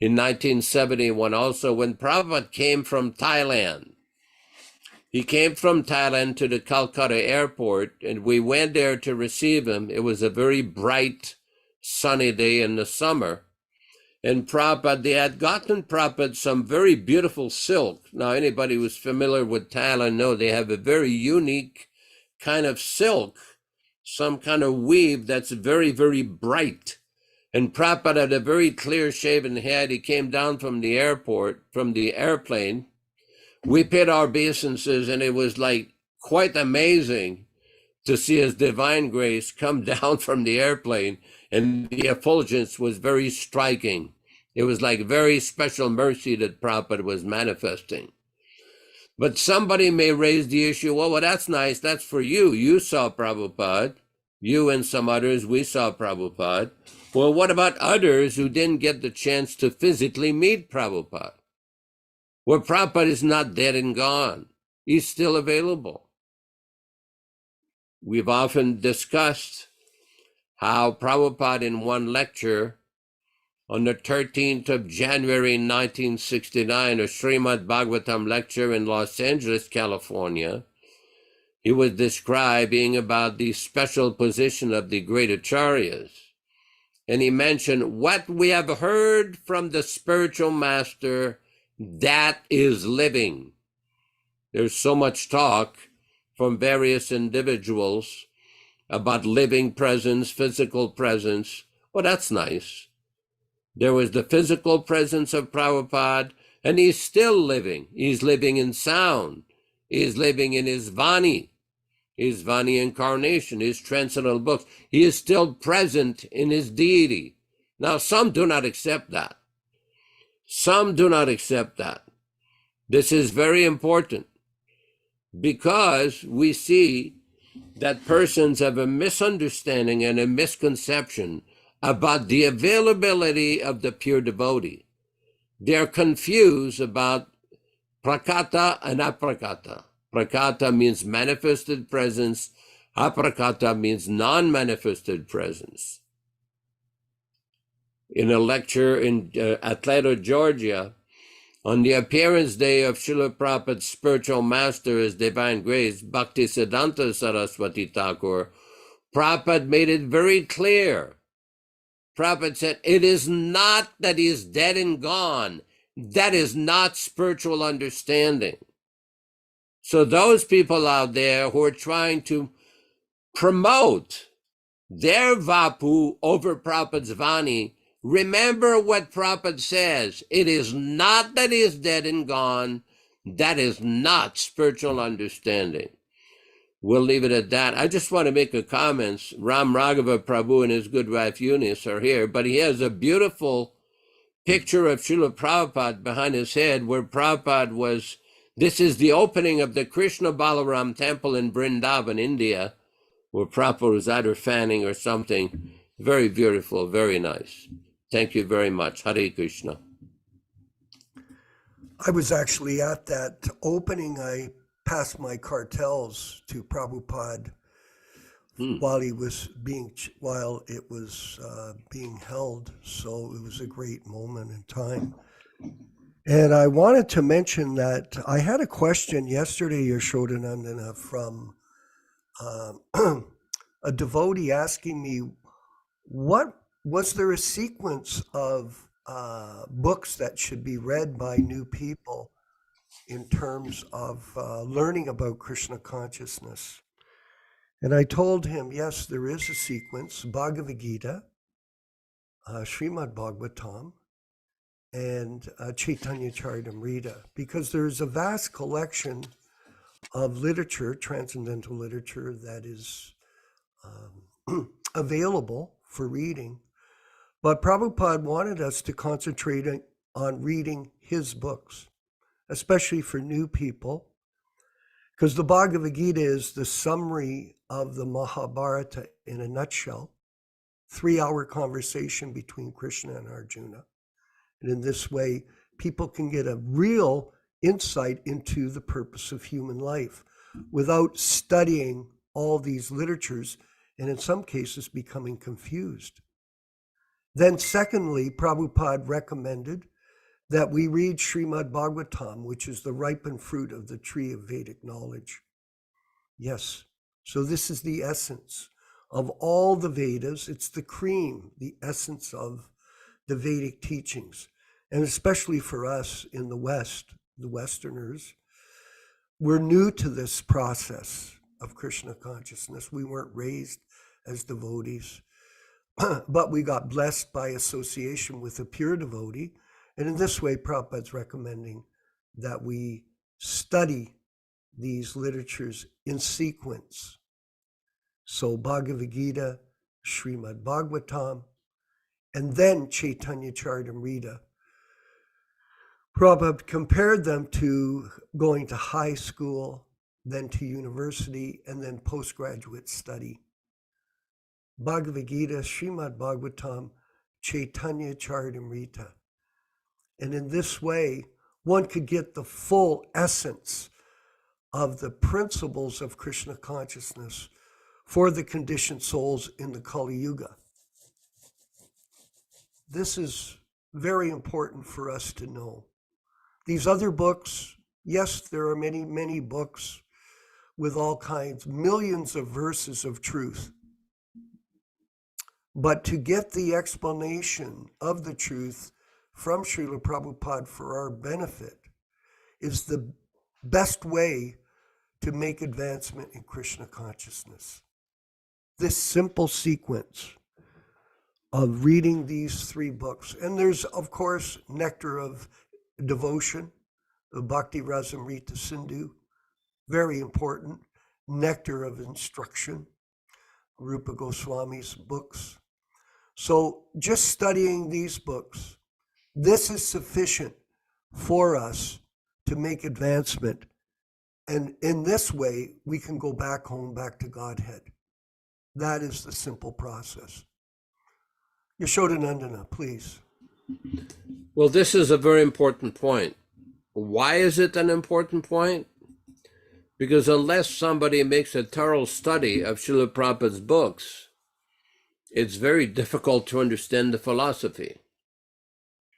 in 1971 also, when Prabhupada came from Thailand. He came from Thailand to the Calcutta airport, and we went there to receive him. It was a very bright, sunny day in the summer. And Prabhupada, they had gotten Prabhupada some very beautiful silk. Now, anybody who's familiar with Thailand know they have a very unique kind of silk, some kind of weave that's very, very bright. And Prabhupada had a very clear-shaven head. He came down from the airport, from the airplane. We paid our obeisances, and it was like quite amazing to see His Divine Grace come down from the airplane, and the effulgence was very striking. It was like very special mercy that Prabhupada was manifesting. But somebody may raise the issue, well, that's nice, that's for you. You saw Prabhupada. You and some others, we saw Prabhupada. Well, what about others who didn't get the chance to physically meet Prabhupada? Well, Prabhupada is not dead and gone. He's still available. We've often discussed how Prabhupada in one lecture on the 13th of January 1969, a Śrīmad-Bhāgavatam lecture in Los Angeles, California, he was describing about the special position of the great acharyas. And he mentioned, what we have heard from the spiritual master, that is living. There's so much talk from various individuals about living presence, physical presence. Well, that's nice. There was the physical presence of Prabhupada, and he's still living. He's living in sound. He's living in his Vani incarnation, his transcendental books. He is still present in his deity. Now, some do not accept that. Some do not accept that. This is very important, because we see that persons have a misunderstanding and a misconception about the availability of the pure devotee. They're confused about prakata and aprakata. Prakata means manifested presence. Aprakata means non-manifested presence. In a lecture in Atlanta, Georgia, on the appearance day of Śrīla Prabhupada's spiritual master, His Divine Grace, Bhaktisiddhanta Saraswati Thakur, Prabhupada made it very clear Prabhupada said, it is not that he is dead and gone. That is not spiritual understanding. So those people out there who are trying to promote their vapu over Prabhupada's vani, remember what Prabhupada says. It is not that he is dead and gone. That is not spiritual understanding. We'll leave it at that. I just want to make a comment. Ram Raghava Prabhu and his good wife Eunice are here, but he has a beautiful picture of Śrīla Prabhupada behind his head where Prabhupada was. This is the opening of the Krishna Balaram temple in Vrindavan, India, where Prabhupada was either fanning or something. Very beautiful, very nice. Thank you very much. Hare Krishna. I was actually at that opening. I passed my cartels to Prabhupada while it was being held. So it was a great moment in time. And I wanted to mention that I had a question yesterday, Yashodanandana, from a devotee asking me, what was there a sequence of books that should be read by new people in terms of learning about Krishna consciousness? And I told him, yes, there is a sequence: Bhagavad Gita, Śrīmad-Bhāgavatam, and Chaitanya Charitamrita, because there's a vast collection of literature, transcendental literature, that is available for reading. But Prabhupada wanted us to concentrate on reading his books, especially for new people, because the Bhagavad Gita is the summary of the Mahabharata in a nutshell, 3-hour conversation between Krishna and Arjuna. And in this way, people can get a real insight into the purpose of human life without studying all these literatures and in some cases becoming confused. Then secondly, Prabhupada recommended that we read Śrīmad-Bhāgavatam, which is the ripened fruit of the tree of Vedic knowledge. Yes, so this is the essence of all the Vedas. It's the cream, the essence of the Vedic teachings. And especially for us in the West, the Westerners, we're new to this process of Krishna consciousness. We weren't raised as devotees, but we got blessed by association with a pure devotee. And in this way, Prabhupada's recommending that we study these literatures in sequence. So Bhagavad Gita, Śrīmad-Bhāgavatam, and then Chaitanya Charitamrita. Prabhupada compared them to going to high school, then to university, and then postgraduate study. Bhagavad Gita, Śrīmad-Bhāgavatam, Chaitanya Charitamrita. And in this way, one could get the full essence of the principles of Krishna consciousness for the conditioned souls in the Kali Yuga. This is very important for us to know. These other books, yes, there are many, many books with all kinds, millions of verses of truth. But to get the explanation of the truth from Śrīla Prabhupada for our benefit is the best way to make advancement in Krishna consciousness. This simple sequence of reading these 3 books. And there's, of course, Nectar of Devotion, the Bhakti Rasamrita Sindhu, very important. Nectar of Instruction, Rupa Goswami's books. So just studying these books, this is sufficient for us to make advancement. And in this way, we can go back home, back to Godhead. That is the simple process. Yashodanandana, please. Well, this is a very important point. Why is it an important point? Because unless somebody makes a thorough study of Śrīla Prabhupada's books, it's very difficult to understand the philosophy.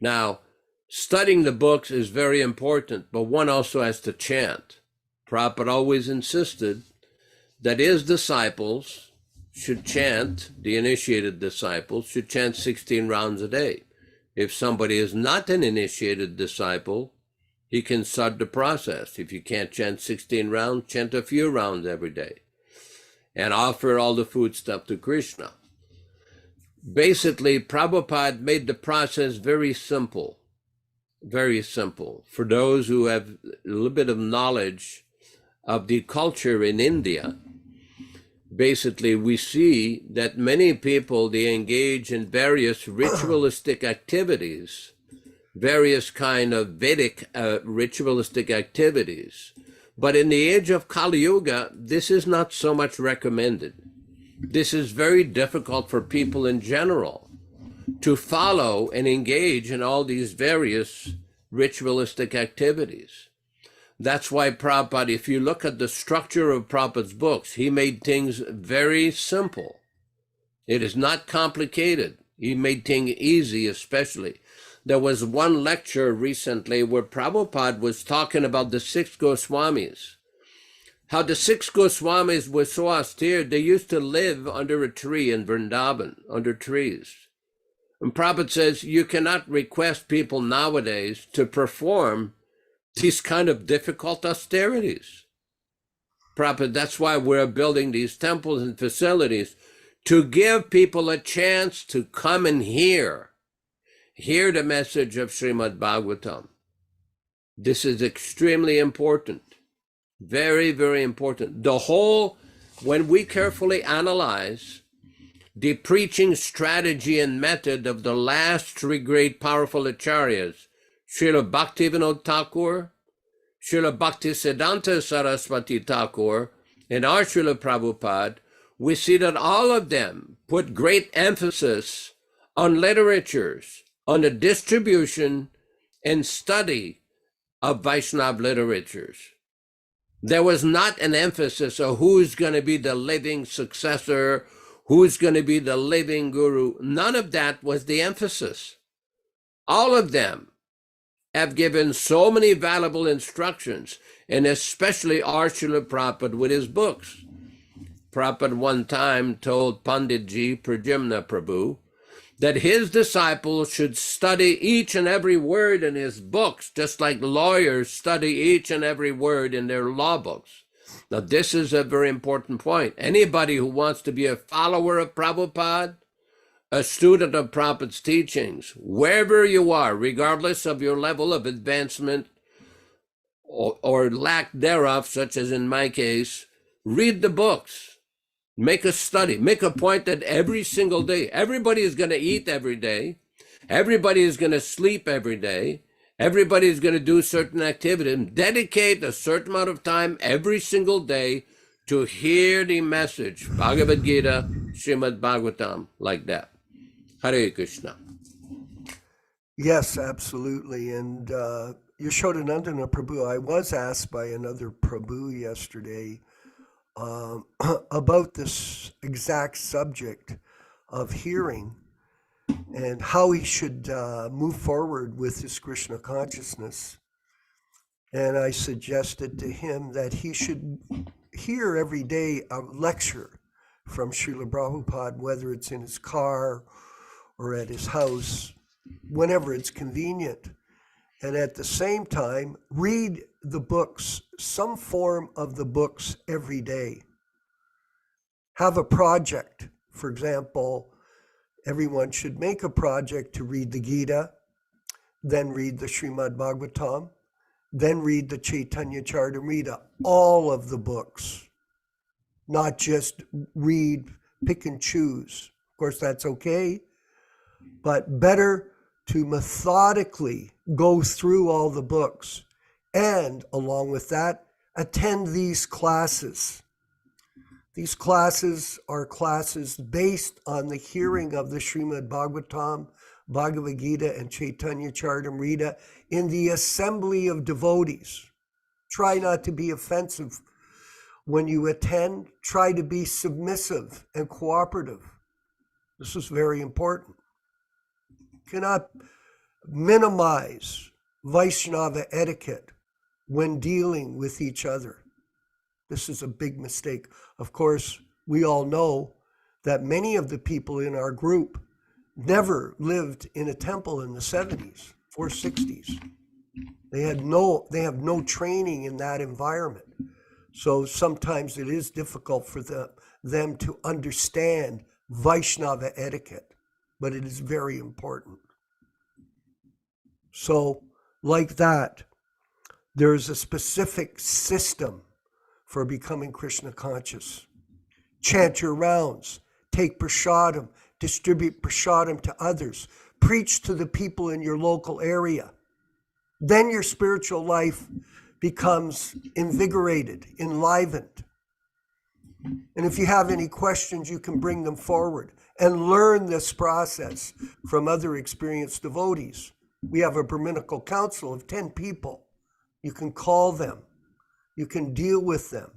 Now, studying the books is very important, but one also has to chant. Prabhupada always insisted that his disciples should chant, the initiated disciples should chant 16 rounds a day. If somebody is not an initiated disciple, he can start the process. If you can't chant 16 rounds, chant a few rounds every day and offer all the food stuff to Krishna. Basically, Prabhupada made the process very simple, very simple. For those who have a little bit of knowledge of the culture in India, basically we see that many people, they engage in various ritualistic activities, various kind of Vedic ritualistic activities. But in the age of Kali Yuga, this is not so much recommended. This is very difficult for people in general to follow and engage in all these various ritualistic activities. That's why Prabhupada, if you look at the structure of Prabhupada's books, he made things very simple. It is not complicated. He made things easy, especially. There was one lecture recently where Prabhupada was talking about the 6 Goswamis. How the 6 Goswamis were so austere, they used to live under a tree in Vrindavan, under trees. And Prabhupada says, you cannot request people nowadays to perform these kind of difficult austerities. Prabhupada, that's why we're building these temples and facilities, to give people a chance to come and hear the message of Śrīmad-Bhāgavatam. This is extremely important. Very, very important. When we carefully analyze the preaching strategy and method of the last 3 great powerful acharyas, Srila Bhaktivinoda Thakur, Srila Bhaktisiddhanta Saraswati Thakur, and our Srila Prabhupada, we see that all of them put great emphasis on literatures, on the distribution and study of Vaishnava literatures. There was not an emphasis of who's going to be the living successor, who's going to be the living guru. None of that was the emphasis. All of them have given so many valuable instructions, and especially our Srila Prabhupada with his books. Prabhupada one time told Panditji Prajimna Prabhu that his disciples should study each and every word in his books, just like lawyers study each and every word in their law books. Now, this is a very important point. Anybody who wants to be a follower of Prabhupada, a student of Prabhupada's teachings, wherever you are, regardless of your level of advancement or lack thereof, such as in my case, read the books. Make a study, make a point that every single day, everybody is going to eat every day, everybody is going to sleep every day, everybody is going to do certain activity, and dedicate a certain amount of time every single day to hear the message, Bhagavad Gita, Śrīmad-Bhāgavatam, like that. Hare Krishna. Yes, absolutely. And Yashodanandana Prabhu, I was asked by another Prabhu yesterday about this exact subject of hearing and how he should move forward with his Krishna consciousness. And I suggested to him that he should hear every day a lecture from Śrīla Prabhupāda, whether it's in his car or at his house, whenever it's convenient. And at the same time, read the books, some form of the books every day. Have a project. For example, everyone should make a project to read the Gita, then read the Śrīmad-Bhāgavatam, then read the Chaitanya Charitamrita, all of the books, not just read, pick and choose. Of course, that's okay, but better to methodically go through all the books, and along with that, attend these classes. These classes are classes based on the hearing of the Śrīmad-Bhāgavatam, Bhagavad Gita, and Chaitanya Charitamrita in the assembly of devotees. Try not to be offensive when you attend. Try to be submissive and cooperative. This is very important. Cannot minimize Vaishnava etiquette when dealing with each other. This is a big mistake. Of course, we all know that many of the people in our group never lived in a temple in the 70s or 60s. They have no training in that environment. So sometimes it is difficult for them to understand Vaishnava etiquette, but it is very important. So like that, there's a specific system for becoming Krishna conscious. Chant your rounds, take prasadam, distribute prasadam to others, preach to the people in your local area. Then your spiritual life becomes invigorated, enlivened. And if you have any questions, you can bring them forward and learn this process from other experienced devotees. We have a Brahminical council of 10 people. You can call them. You can deal with them.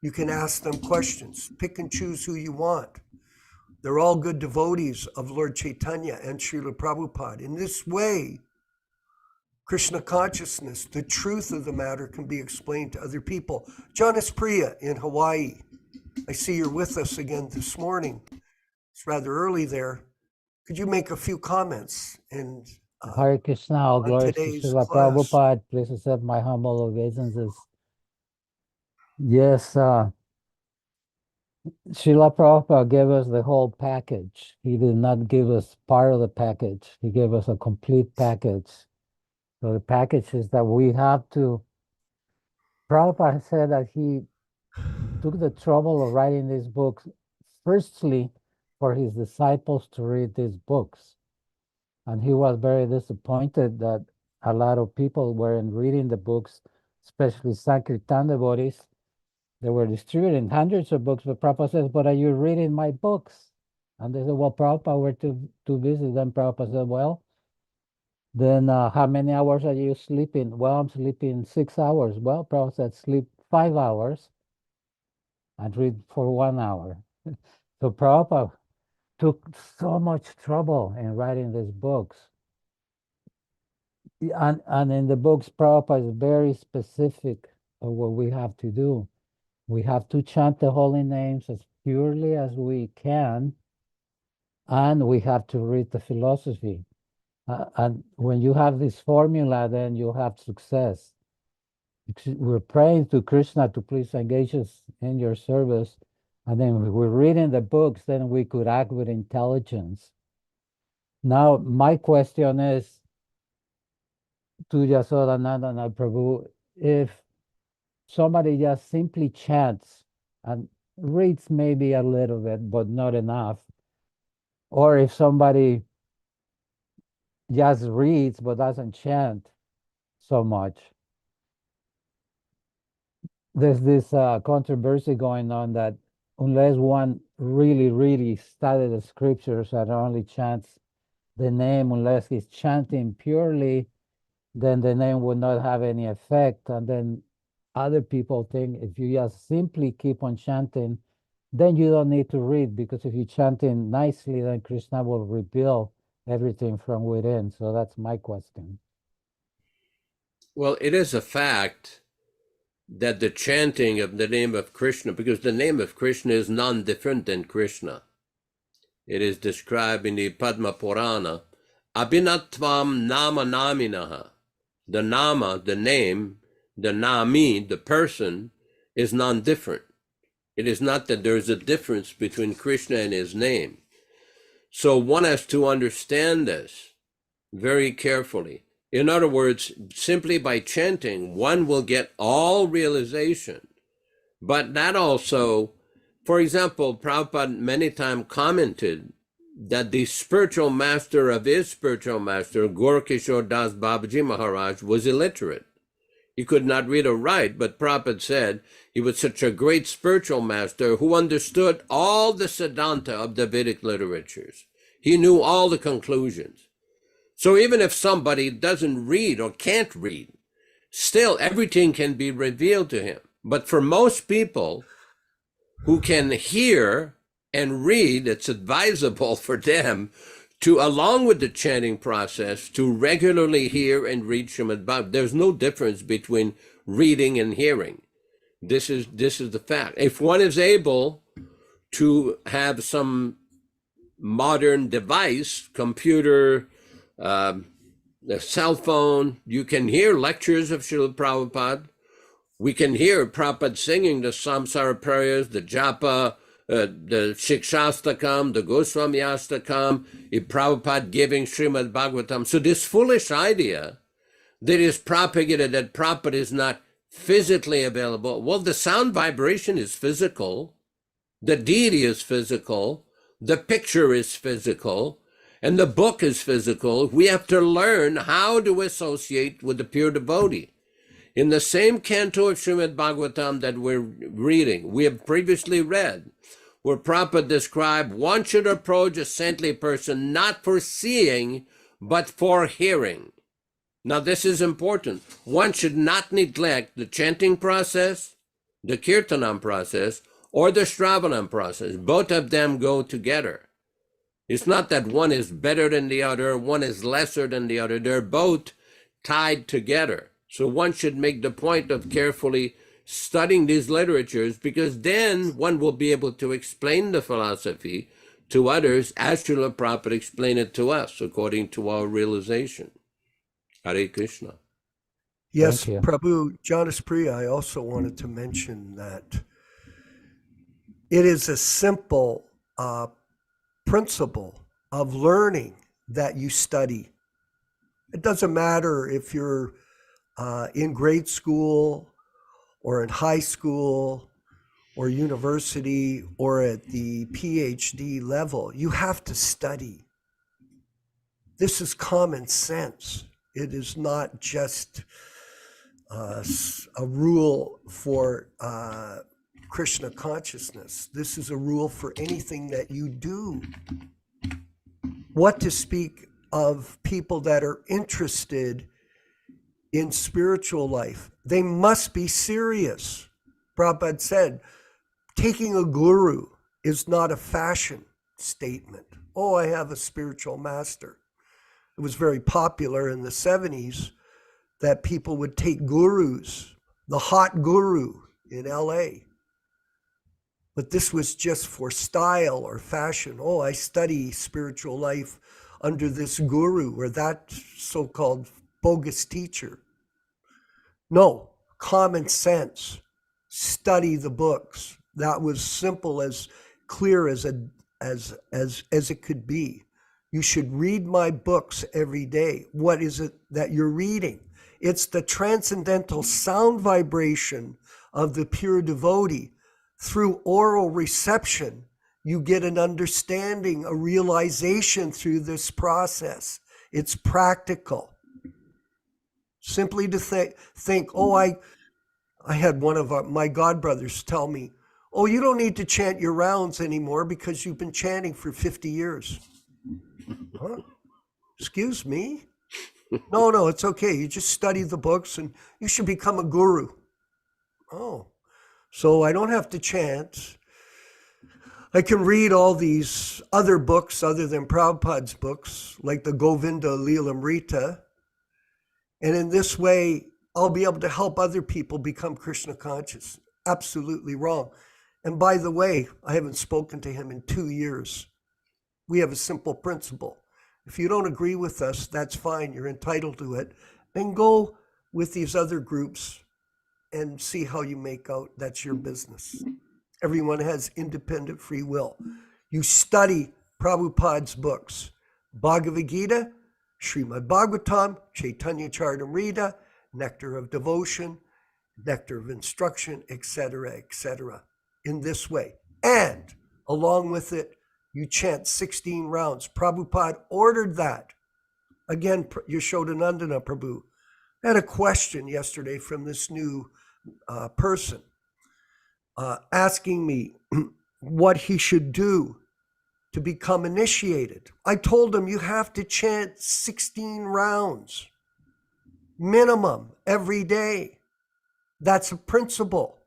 You can ask them questions. Pick and choose who you want. They're all good devotees of Lord Chaitanya and Śrīla Prabhupāda. In this way, Krishna consciousness, the truth of the matter, can be explained to other people. Jonas Priya in Hawaii. I see you're with us again this morning. It's rather early there. Could you make a few comments? And Hare Krishna, all glories to today's Śrīla class. Prabhupāda. Please accept my humble obeisances. Yes, Śrīla Prabhupada gave us the whole package. He did not give us part of the package. He gave us a complete package. So the package is that we have to, Prabhupada said that he took the trouble of writing these books, firstly, for his disciples to read these books. And he was very disappointed that a lot of people weren't reading the books, especially Sankirtan devotees. They were distributing hundreds of books, but Prabhupada says, but are you reading my books? And they said, well, Prabhupada, we're too busy. Then Prabhupada said, well, then how many hours are you sleeping? Well, I'm sleeping 6 hours. Well, Prabhupada said, sleep 5 hours and read for 1 hour. So Prabhupada took so much trouble in writing these books. And in the books, Prabhupada is very specific of what we have to do. We have to chant the holy names as purely as we can, and we have to read the philosophy. And when you have this formula, then you have success. We're praying to Krishna to please engage us in your service, and then we're reading the books, then we could act with intelligence. Now, my question is to Yasodanandana Prabhu, if somebody just simply chants and reads maybe a little bit, but not enough, or if somebody just reads but doesn't chant so much, there's this controversy going on that unless one really studied the scriptures and only chants the name, unless he's chanting purely, then the name would not have any effect. And then other people think if you just simply keep on chanting, then you don't need to read, because if you're chanting nicely, then Krishna will reveal everything from within. So that's my question. Well, it is a fact that the chanting of the name of Krishna, because the name of Krishna is non-different than Krishna. It is described in the Padma Purana, Abhinatvam Nama Naminaha. The Nama, the name, the Nami, the person, is non-different. It is not that there's a difference between Krishna and his name. So one has to understand this very carefully. In other words, simply by chanting, one will get all realization. But that also, for example, Prabhupada many times commented that the spiritual master of his spiritual master, Gaura Das Babaji Maharaj, was illiterate. He could not read or write, but Prabhupada said he was such a great spiritual master who understood all the Siddhanta of the Vedic literatures. He knew all the conclusions. So even if somebody doesn't read or can't read, still everything can be revealed to him. But for most people who can hear and read, it's advisable for them to, along with the chanting process, to regularly hear and read Śrīmad-Bhāgavatam. There's no difference between reading and hearing. This is the fact. If one is able to have some modern device, computer, a cell phone. You can hear lectures of Śrīla Prabhupada. We can hear Prabhupada singing the Samsara prayers, the Japa, the Shikshastakam, the Goswamyastakam, Prabhupada giving Śrīmad-Bhāgavatam. So this foolish idea that is propagated that Prabhupada is not physically available. Well, the sound vibration is physical. The deity is physical. The picture is physical. And the book is physical. We have to learn how to associate with the pure devotee. In the same canto of Śrīmad-Bhāgavatam that we're reading, we have previously read, where Prabhupada described, one should approach a saintly person not for seeing, but for hearing. Now this is important. One should not neglect the chanting process, the kirtanam process, or the shravanam process. Both of them go together. It's not that one is better than the other, one is lesser than the other. They're both tied together. So one should make the point of carefully studying these literatures, because then one will be able to explain the philosophy to others as Śrīla Prabhupada explained it to us, according to our realization. Hare Krishna. Yes, Thank you. Prabhu Jonas Priya, I also wanted to mention that it is a simple principle of learning that you study. It doesn't matter if you're in grade school or in high school or university or at the PhD level. You have to study. This is common sense. It is not just a rule for Krishna consciousness. This is a rule for anything that you do. What to speak of people that are interested in spiritual life? They must be serious. Prabhupada said, taking a guru is not a fashion statement. Oh, I have a spiritual master. It was very popular in the 70s that people would take gurus, the hot guru in LA. But this was just for style or fashion. Oh, I study spiritual life under this guru or that so-called bogus teacher. No, common sense. Study the books. That was simple, as clear as it could be. You should read my books every day. What is it that you're reading? It's the transcendental sound vibration of the pure devotee. Through oral reception, you get an understanding, a realization through this process. It's practical. Simply to think, oh, I had one of my godbrothers tell me, oh, you don't need to chant your rounds anymore because you've been chanting for 50 years. Huh? Excuse me? No, it's okay. You just study the books and you should become a guru. Oh, so I don't have to chant. I can read all these other books other than Prabhupada's books, like the Govinda Leelamrita. And in this way, I'll be able to help other people become Krishna conscious. Absolutely wrong. And by the way, I haven't spoken to him in 2 years. We have a simple principle. If you don't agree with us, that's fine. You're entitled to it. Then go with these other groups and see how you make out. That's your business. Everyone has independent free will. You study Prabhupada's books, Bhagavad Gita, Śrīmad-Bhāgavatam, Chaitanya Charitamrita, Nectar of Devotion, Nectar of Instruction, etc., in this way. And along with it, you chant 16 rounds. Prabhupada ordered that. Again, Yashodanandana Prabhu. I had a question yesterday from this new person asking me what he should do to become initiated. I told him you have to chant 16 rounds, minimum, every day. That's a principle.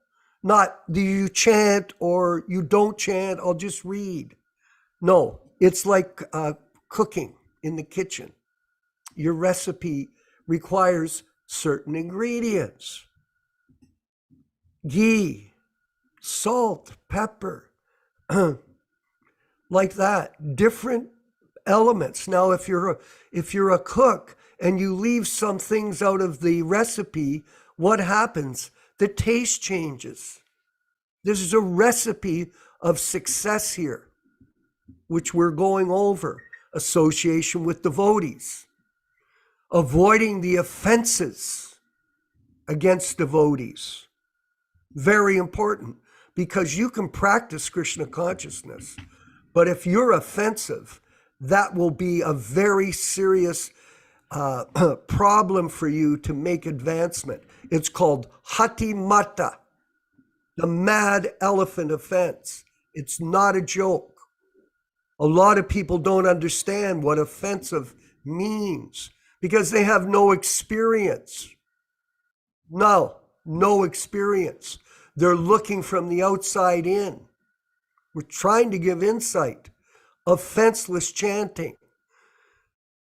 Not do you chant or you don't chant, I'll just read. No, it's like cooking in the kitchen. Your recipe requires certain ingredients. Ghee, salt, pepper, like that, different elements. Now, if you're a cook and you leave some things out of the recipe, what happens? The taste changes. This is a recipe of success here, which we're going over. Association with devotees, avoiding the offenses against devotees. Very important, because you can practice Krishna consciousness, but if you're offensive, that will be a very serious problem for you to make advancement. It's called hati mata, the mad elephant offense. It's not a joke. A lot of people don't understand what offensive means because they have no experience. No experience. They're looking from the outside in. We're trying to give insight. Offenseless chanting,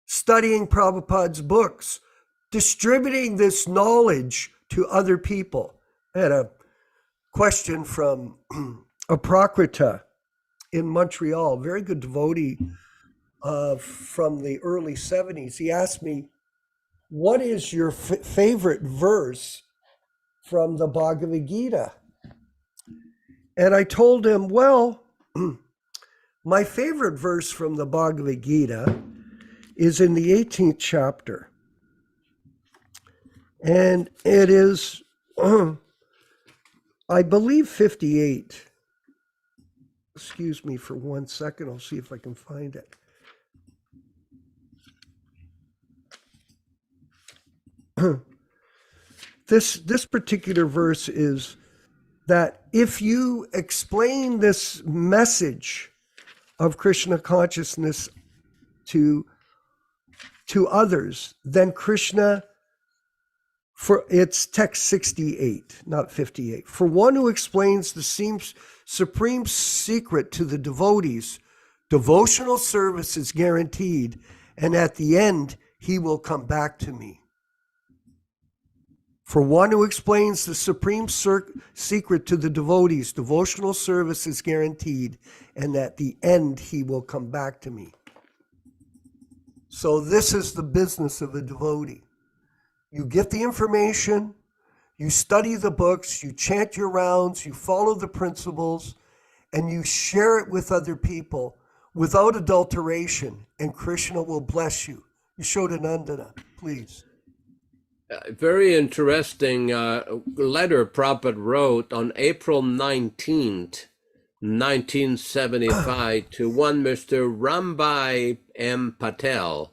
studying Prabhupada's books, distributing this knowledge to other people. I had a question from Aprakrita in Montreal, very good devotee from the early 70s. He asked me, what is your favorite verse from the Bhagavad Gita? And I told him, well, my favorite verse from the Bhagavad Gita is in the 18th chapter. And it is, I believe, 58. Excuse me for 1 second. I'll see if I can find it. This particular verse is that if you explain this message of Krishna consciousness to others, then Krishna, for it's text 68, not 58. For one who explains the supreme secret to the devotees, devotional service is guaranteed, and at the end, he will come back to me. For one who explains the supreme secret to the devotees, devotional service is guaranteed, and at the end, he will come back to me. So this is the business of a devotee. You get the information, you study the books, you chant your rounds, you follow the principles, and you share it with other people without adulteration, and Krishna will bless you. Yashodanandana, please. Very interesting letter Prabhupada wrote on April 19th, 1975 to one Mr. Rambai M. Patel.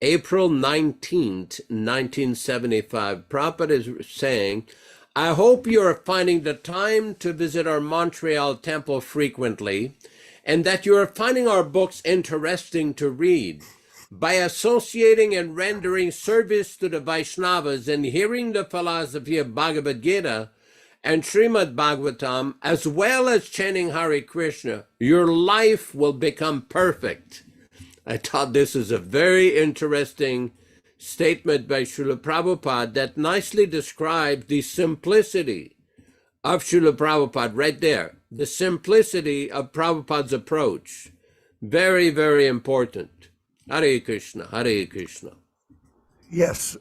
April 19th, 1975. Prabhupada is saying, I hope you are finding the time to visit our Montreal temple frequently, and that you are finding our books interesting to read. By associating and rendering service to the Vaishnavas and hearing the philosophy of Bhagavad Gita and Śrīmad-Bhāgavatam, as well as chanting Hare Krishna, your life will become perfect. I thought this is a very interesting statement by Śrīla Prabhupāda that nicely describes the simplicity of Śrīla Prabhupāda right there. The simplicity of Prabhupada's approach. Very, very important. Hare Krishna, Hare Krishna. Yes,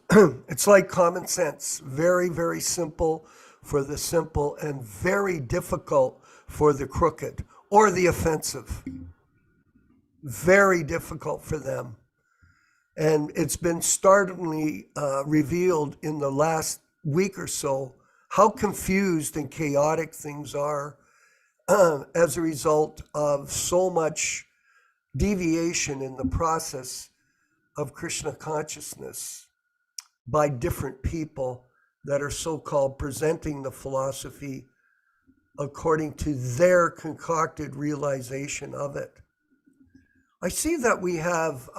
it's like common sense. Very, very simple for the simple and very difficult for the crooked or the offensive. Very difficult for them. And it's been startlingly revealed in the last week or so how confused and chaotic things are as a result of so much deviation in the process of Krishna consciousness by different people that are so-called presenting the philosophy according to their concocted realization of it. I see that we have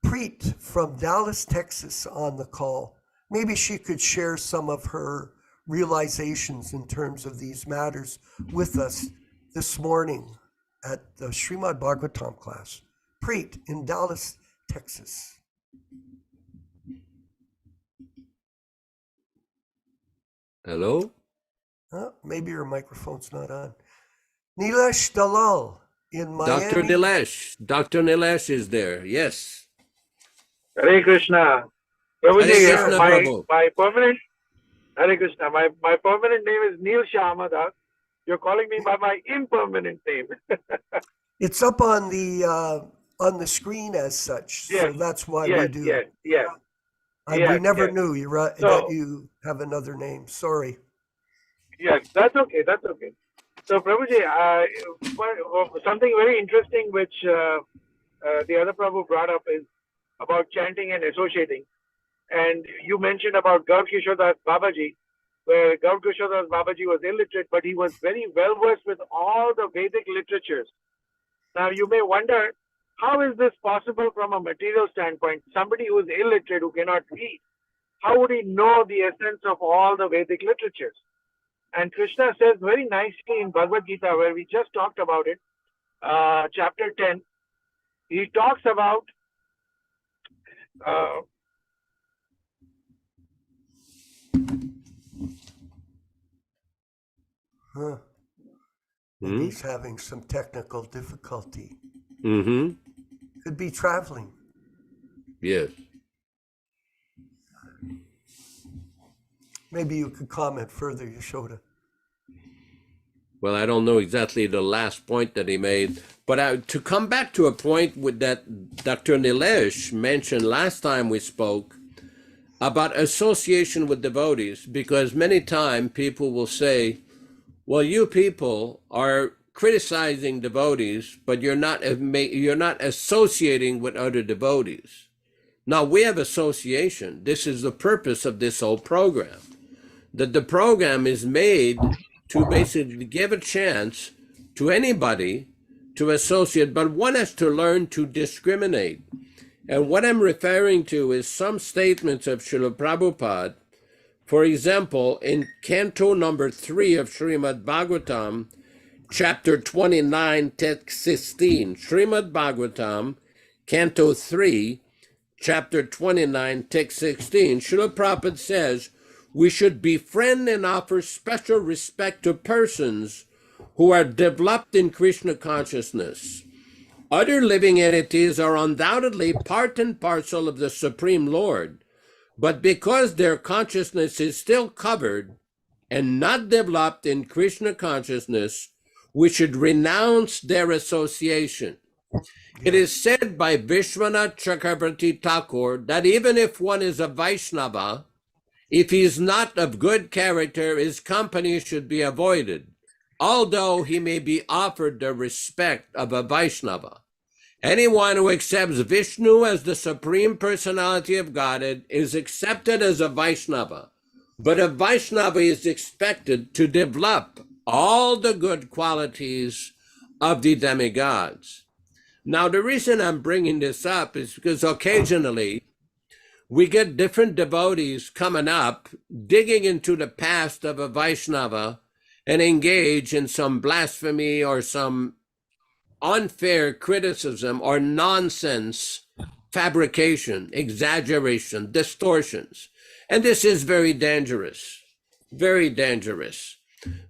Preet from Dallas, Texas on the call. Maybe she could share some of her realizations in terms of these matters with us this morning at the Śrīmad-Bhāgavatam class. Preet in Dallas, Texas. Hello? Maybe your microphone's not on. Nilesh Dalal in Miami. Dr. Nilesh is there. Yes. Hare Krishna. Hare Prabhuji, Krishna, Prabhu. my permanent Hare Krishna. My permanent name is Neil Shamadas. You're calling me by my impermanent name. It's up on the screen as such, so Yes, that's why yes, we do. yes, yes. We yes, never yes. knew that So- you have another name. Sorry. Yes, that's okay. That's okay. So, Prabhuji, something very interesting which the other Prabhu brought up is about chanting and associating. And you mentioned about Gaur Kishodas Babaji, where Gaur Kishodas Babaji was illiterate, but he was very well versed with all the Vedic literatures. Now, you may wonder, how is this possible from a material standpoint? Somebody who is illiterate, who cannot read, how would he know the essence of all the Vedic literatures? And Krishna says very nicely in Bhagavad Gita, where we just talked about it, chapter 10, he talks about Huh. Hmm? He's having some technical difficulty. Mm-hmm. Could be traveling. Yes. Maybe you could comment further, Yashoda. Well, I don't know exactly the last point that he made, but to come back to a point with that Dr. Nilesh mentioned last time we spoke about association with devotees, because many times people will say, well, you people are criticizing devotees, but you're not associating with other devotees. Now, we have association. This is the purpose of this whole program. That the program is made to basically give a chance to anybody to associate, but one has to learn to discriminate. And what I'm referring to is some statements of Śrīla Prabhupāda. For example, in canto number 3 of Śrīmad-Bhāgavatam, chapter 29, text 16, Śrīmad-Bhāgavatam, canto 3, chapter 29, text 16, Śrīla Prabhupada says, we should befriend and offer special respect to persons who are developed in Krishna consciousness. Other living entities are undoubtedly part and parcel of the Supreme Lord, but because their consciousness is still covered and not developed in Krishna consciousness, we should renounce their association. It is said by Vishwanath Chakravarti Thakur that even if one is a Vaishnava, if he is not of good character, his company should be avoided, although he may be offered the respect of a Vaishnava. Anyone who accepts Vishnu as the Supreme Personality of Godhead is accepted as a Vaishnava, but a Vaishnava is expected to develop all the good qualities of the demigods. Now, the reason I'm bringing this up is because occasionally we get different devotees coming up, digging into the past of a Vaishnava and engage in some blasphemy or some unfair criticism or nonsense fabrication, exaggeration, distortions. And this is very dangerous,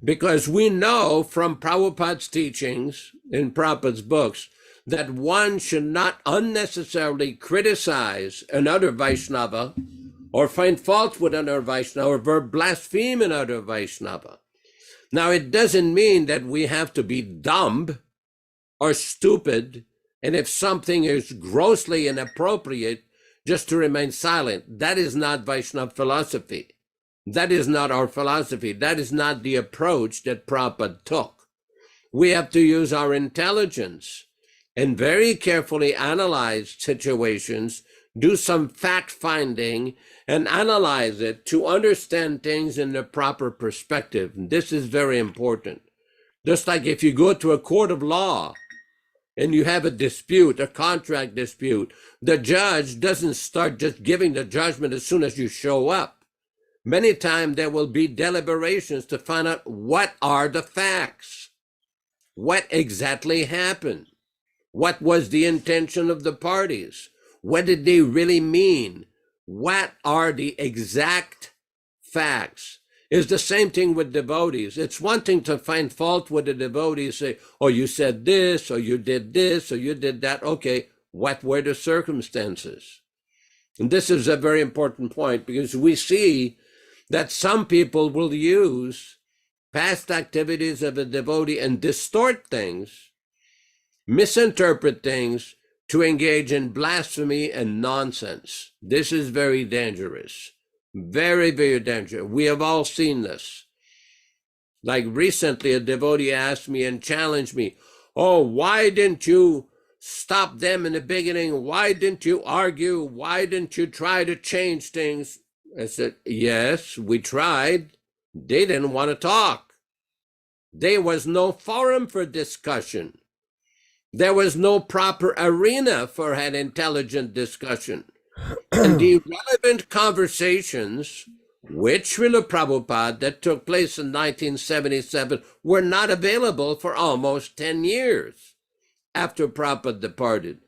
because we know from Prabhupada's teachings in Prabhupada's books that one should not unnecessarily criticize another Vaishnava or find fault with another Vaishnava or blaspheme another Vaishnava. Now, it doesn't mean that we have to be dumb or stupid, and if something is grossly inappropriate, just to remain silent. That is not Vaishnava philosophy. That is not our philosophy. That is not the approach that Prabhupada took. We have to use our intelligence and very carefully analyze situations, do some fact-finding, and analyze it to understand things in the proper perspective. And this is very important. Just like if you go to a court of law and you have a dispute, a contract dispute, the judge doesn't start just giving the judgment as soon as you show up. Many times there will be deliberations to find out what are the facts, what exactly happened, what was the intention of the parties, what did they really mean, what are the exact facts. It's the same thing with devotees. It's one thing to find fault with the devotees, say, oh, you said this, or you did this, or you did that. Okay, what were the circumstances? And this is a very important point, because we see that some people will use past activities of a devotee and distort things, misinterpret things, to engage in blasphemy and nonsense. This is very dangerous. Very, very dangerous. We have all seen this. Like recently, a devotee asked me and challenged me, oh, why didn't you stop them in the beginning? Why didn't you argue? Why didn't you try to change things? I said, yes, we tried. They didn't want to talk. There was no forum for discussion. There was no proper arena for an intelligent discussion. And the relevant conversations with Śrīla Prabhupāda that took place in 1977 were not available for almost 10 years after Prabhupada departed.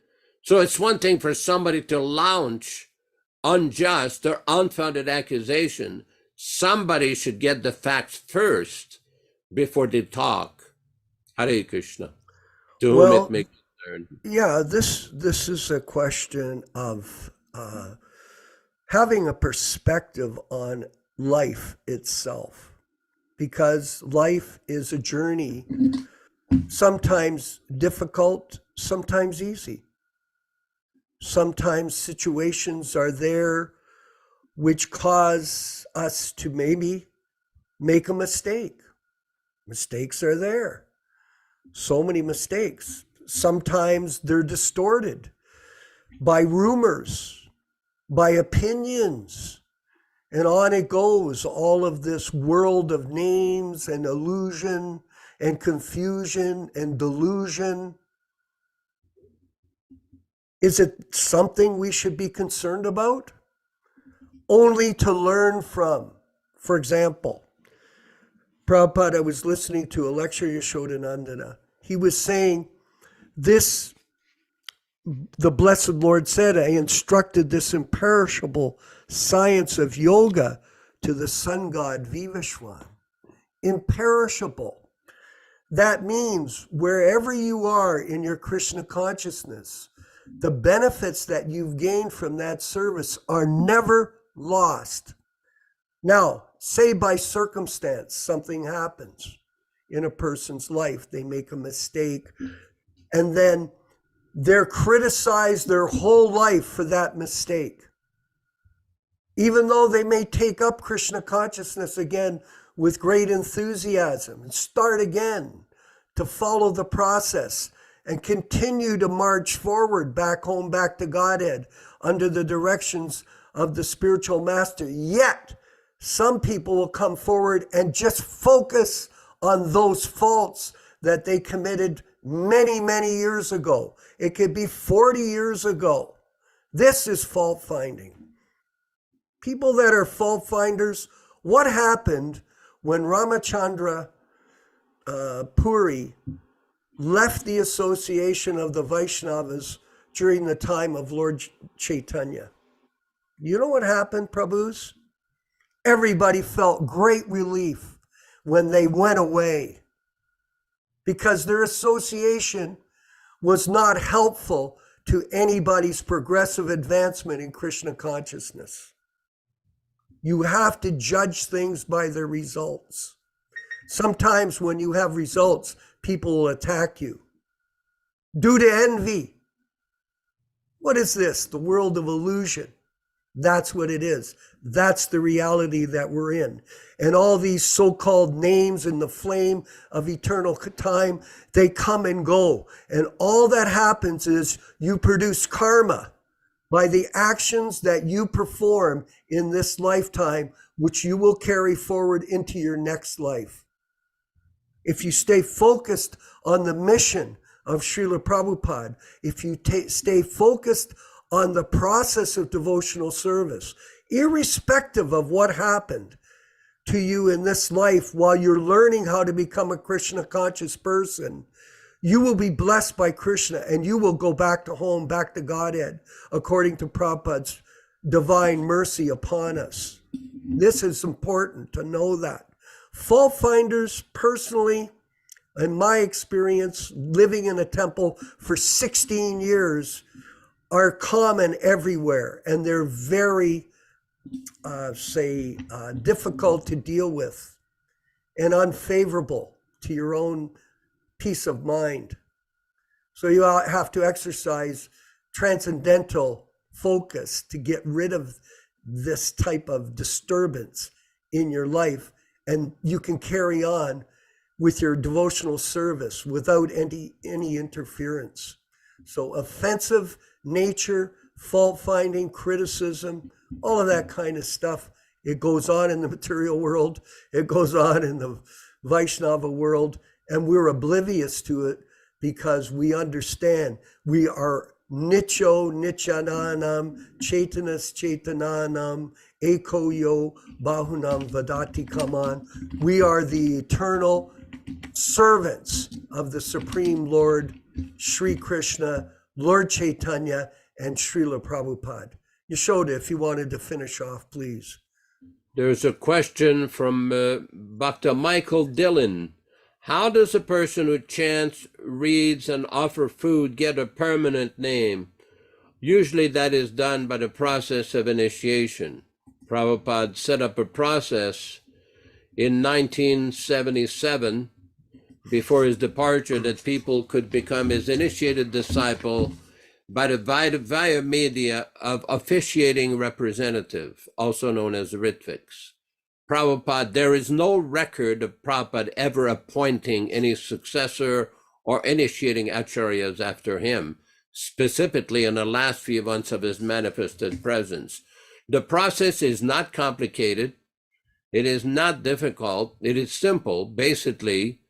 So it's one thing for somebody to launch unjust or unfounded accusation. Somebody should get the facts first before they talk. Hare Krishna. To whom it may concern. Yeah, this is a question of having a perspective on life itself, because life is a journey, sometimes difficult, sometimes easy. Sometimes situations are there which cause us to maybe make a mistake. Mistakes are there. So many mistakes. Sometimes they're distorted by rumors, by opinions, and on it goes, all of this world of names and illusion and confusion and delusion. Is it something we should be concerned about? Only to learn from. For example, Prabhupada, I was listening to a lecture Yashodanandana. He was saying this, the Blessed Lord said, I instructed this imperishable science of yoga to the sun god Vivishwan. Imperishable. That means wherever you are in your Krishna consciousness, the benefits that you've gained from that service are never lost. Now, say by circumstance something happens in a person's life, they make a mistake, and then they're criticized their whole life for that mistake. Even though they may take up Krishna consciousness again with great enthusiasm and start again to follow the process and continue to march forward back home, back to Godhead under the directions of the spiritual master. Yet, some people will come forward and just focus on those faults that they committed many, many years ago. It could be 40 years ago. This is fault finding. People that are fault finders, what happened when Ramachandra Puri left the association of the Vaishnavas during the time of Lord Chaitanya? You know what happened, Prabhus? Everybody felt great relief when they went away, because their association was not helpful to anybody's progressive advancement in Krishna consciousness. You have to judge things by their results. Sometimes when you have results, people will attack you due to envy. What is this? The world of illusion. That's what it is. That's the reality that we're in. And all these so-called names in the flame of eternal time, they come and go. And all that happens is you produce karma by the actions that you perform in this lifetime, which you will carry forward into your next life. If you stay focused on the mission of Śrīla Prabhupāda, if you stay focused on the process of devotional service, irrespective of what happened to you in this life while you're learning how to become a Krishna conscious person, you will be blessed by Krishna and you will go back to home, back to Godhead, according to Prabhupada's divine mercy upon us. This is important to know that. Fault finders, personally, in my experience, living in a temple for 16 years, are common everywhere, and they're very, difficult to deal with and unfavorable to your own peace of mind. So you have to exercise transcendental focus to get rid of this type of disturbance in your life, and you can carry on with your devotional service without any interference. So offensive nature, fault finding, criticism, all of that kind of stuff, it goes on in the material world, it goes on in the Vaishnava world, and we're oblivious to it because we understand we are Nicho Nichananam, Chaitanas Chaitananam, Eko Yo Bahunam Vadati Kaman. We are the eternal servants of the Supreme Lord, Shri Krishna, Lord Chaitanya, and Śrīla Prabhupāda. Yashoda, if you wanted to finish off, please. There's a question from Bhakta Michael Dillon. How does a person who chants, reads, and offers food get a permanent name? Usually that is done by the process of initiation. Prabhupada set up a process in 1977 before his departure that people could become his initiated disciple by the via media of officiating representative, also known as Ritviks. Prabhupada, there is no record of Prabhupada ever appointing any successor or initiating acharyas after him, specifically in the last few months of his manifested presence. The process is not complicated. It is not difficult. It is simple. Basically,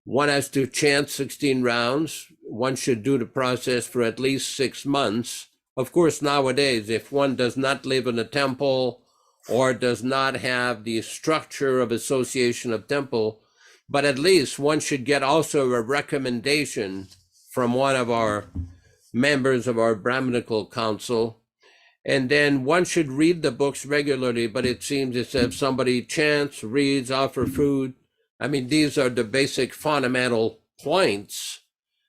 one has to chant 16 rounds. One should do the process for at least 6 months. Of course, nowadays, if one does not live in a temple or does not have the structure of association of temple, but at least one should get also a recommendation from one of our members of our Brahminical council. And then one should read the books regularly, but it seems as if somebody chants, reads, offers food. I mean, these are the basic fundamental points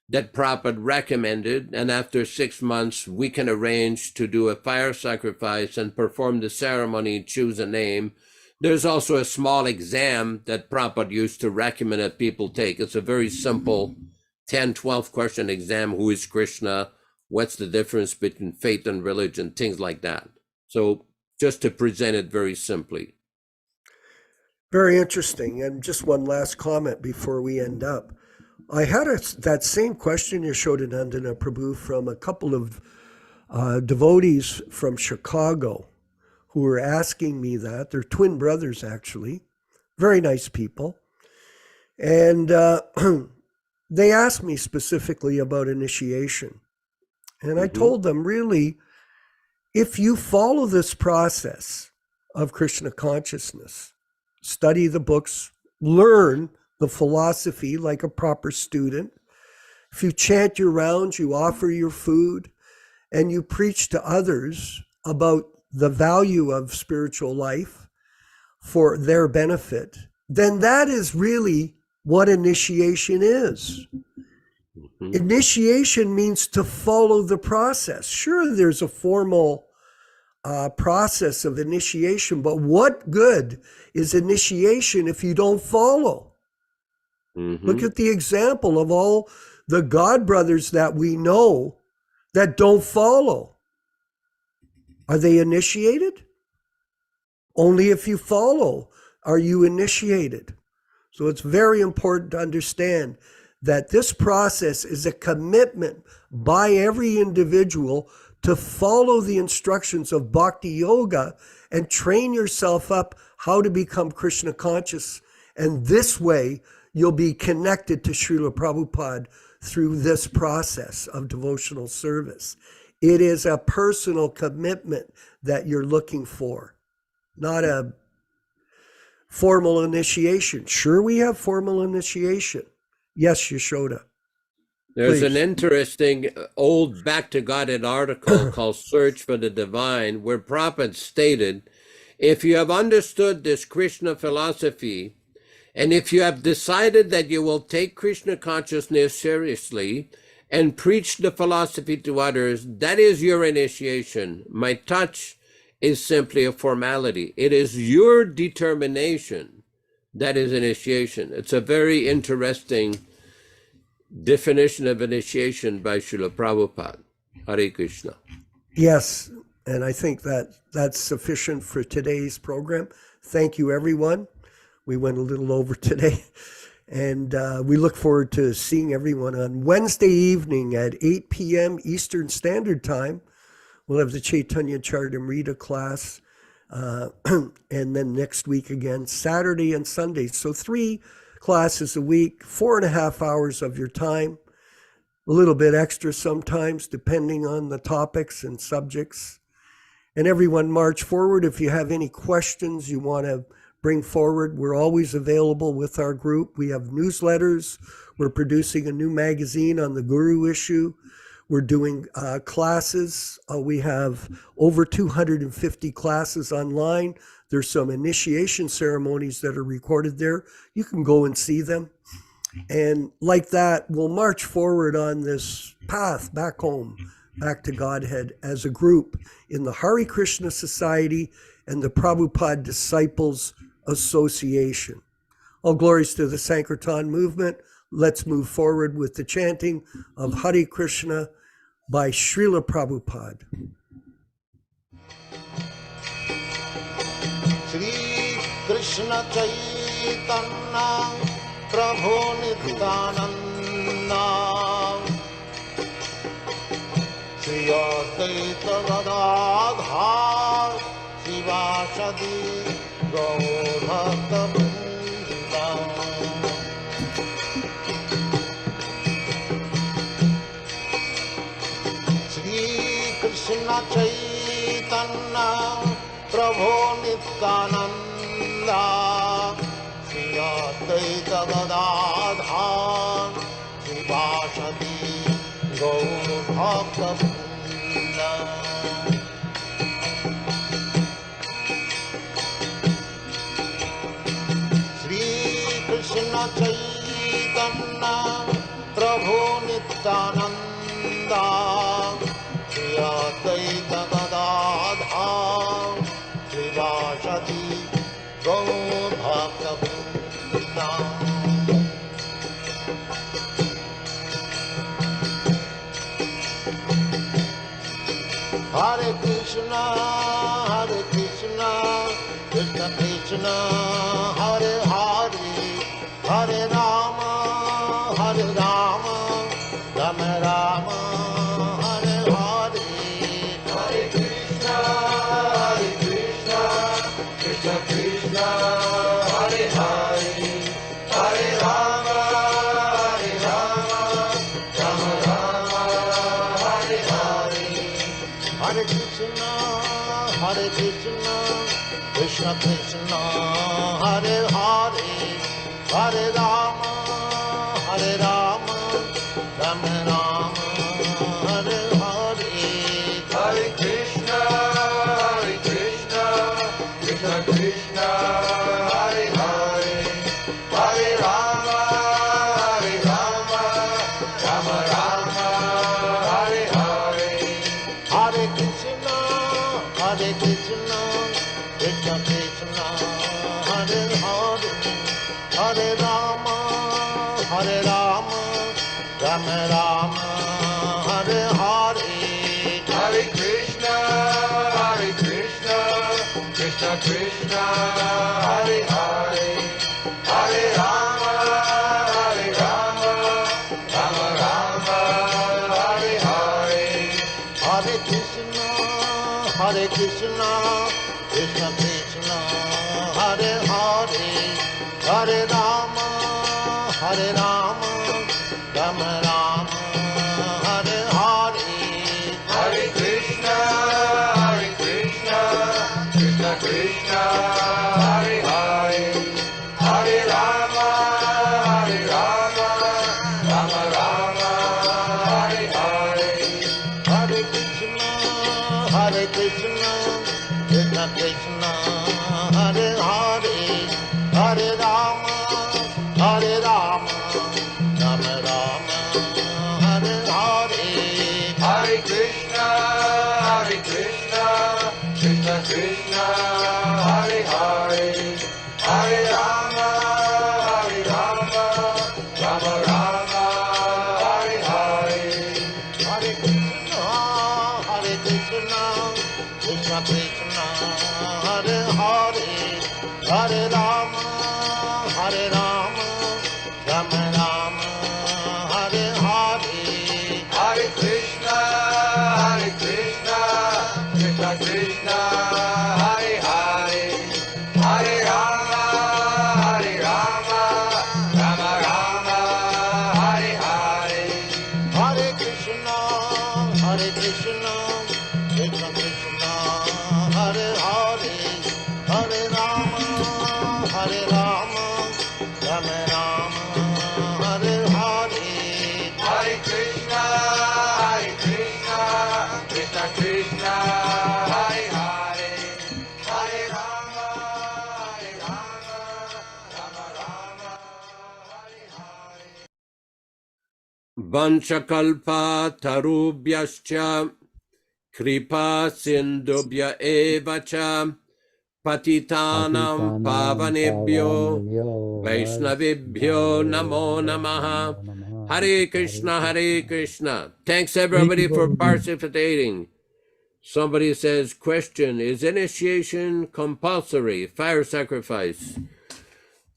that Prabhupada recommended, and after 6 months, we can arrange to do a fire sacrifice and perform the ceremony, choose a name. There's also a small exam that Prabhupada used to recommend that people take. It's a very simple 10, 12 question exam. Who is Krishna? What's the difference between faith and religion? Things like that. So just to present it very simply. Very interesting. And just one last comment before we end up. I had that same question, Yashodanandana Prabhu, from a couple of devotees from Chicago who were asking me that. They're twin brothers, actually. Very nice people. And they asked me specifically about initiation. And I told them, really, if you follow this process of Krishna consciousness, study the books, learn the philosophy like a proper student. If you chant your rounds, you offer your food, and you preach to others about the value of spiritual life for their benefit, then that is really what initiation is. Initiation means to follow the process. Sure, there's a formal process of initiation, but what good is initiation if you don't follow? Look at the example of all the God brothers that we know that don't follow. Are they initiated? Only if you follow are you initiated. So it's very important to understand that this process is a commitment by every individual to follow the instructions of Bhakti Yoga and train yourself up how to become Krishna conscious. And this way, you'll be connected to Śrīla Prabhupāda through this process of devotional service. It is a personal commitment that you're looking for, not a formal initiation. Sure, we have formal initiation. Yes, Yashoda. There's Please. an interesting old Back to Godhead article called Search for the Divine, where Prabhupada stated, If you have understood this Krishna philosophy, and if you have decided that you will take Krishna consciousness seriously and preach the philosophy to others, that is your initiation. My touch is simply a formality. It is your determination that is initiation. It's a very interesting definition of initiation by Śrīla Prabhupāda. Hare Krishna. Yes, and I think that that's sufficient for today's program. Thank you, everyone. We went a little over today, and we look forward to seeing everyone on Wednesday evening at 8 p.m. Eastern Standard Time. We'll have the Chaitanya Charitamrita class, and then next week again, Saturday and Sunday. So 3 classes a week, 4.5 hours of your time, a little bit extra sometimes, depending on the topics and subjects. And everyone march forward. If you have any questions you want to bring forward, we're always available with our group. We have newsletters. We're producing a new magazine on the Guru issue. We're doing classes. We have over 250 classes online. There's some initiation ceremonies that are recorded there. You can go and see them. And like that, we'll march forward on this path back home, back to Godhead as a group in the Hare Krishna Society and the Prabhupada Disciples Association. All glories to the Sankirtan movement. Let's move forward with the chanting of Hare Krishna by Śrīla Prabhupāda. Shri Krishna Chaitanya Prabhu Nityananda Shri Advaita Gadadhar Shivasadi Gaur Bhakta-vrinda Shri Krishna Chaitanya Prabhu Nityananda Shri Advaita Gadadhar Shivasadi Gaur Bhakta-vrinda Krishna Chaitanya Prabhu Nityananda Shri Advaita Gadadhar Shivasadi Gaur Bhakta-vrinda Hare Krishna, Krishna Krishna, Hare Hare, Hare Rama, Rama Rama, Hare Hare. Hare Krishna, Krishna Krishna, Hare Hare, Hare Rama, Rama Rama, Hare Hare. Hare Krishna, Krishna Krishna, Hare Hare, Hare Rama, Rama Rama, Hare Hare. Hare Krishna, Krishna Krishna, Hare Hare, Hare Rama, Rama Rama, Hare Hare. Hare Krishna, Krishna Krishna, Hare Hare, Hare Rama, Rama Rama, Hare Hare. Hare Krishna, Krishna Krishna, Hare Hare, Hare Rama, Rama Rama, Hare Hare. Hare Krishna, Krishna Krishna, Hare Hare, Hare Rama, Rama Rama, Hare Hare. Hare Krishna, Krishna Krishna, Hare Hare, Hare Rama, Rama Rama, Hare Hare. Hare Krishna, Krishna Krishna, Krishna, Krishna Krishna, Hare Hare, Hare Rama, Rama Rama, Hare Hare. Hare Krishna, Krishna Krishna, Hare Hare, Hare Rama, Rama Rama, Hare Hare. Hare Krishna, Krishna Krishna, Hare Hare, Hare Rama, Rama Rama, Hare Hare. Hare Krishna, Krishna Krishna, Hare Hare, Hare Rama, Rama Rama, Hare Hare. Hare Krishna, Krishna Krishna, Hare Hare, Hare Rama, Rama Rama, Hare Hare. Vanchakalpa tarubhyascha kripa sindubhya evacha patitanam pavanebhyo vaishnavibhyo namo namaha. Hare Krishna, Hare Krishna. Thanks everybody for participating. Somebody says, question, is initiation compulsory? Fire sacrifice.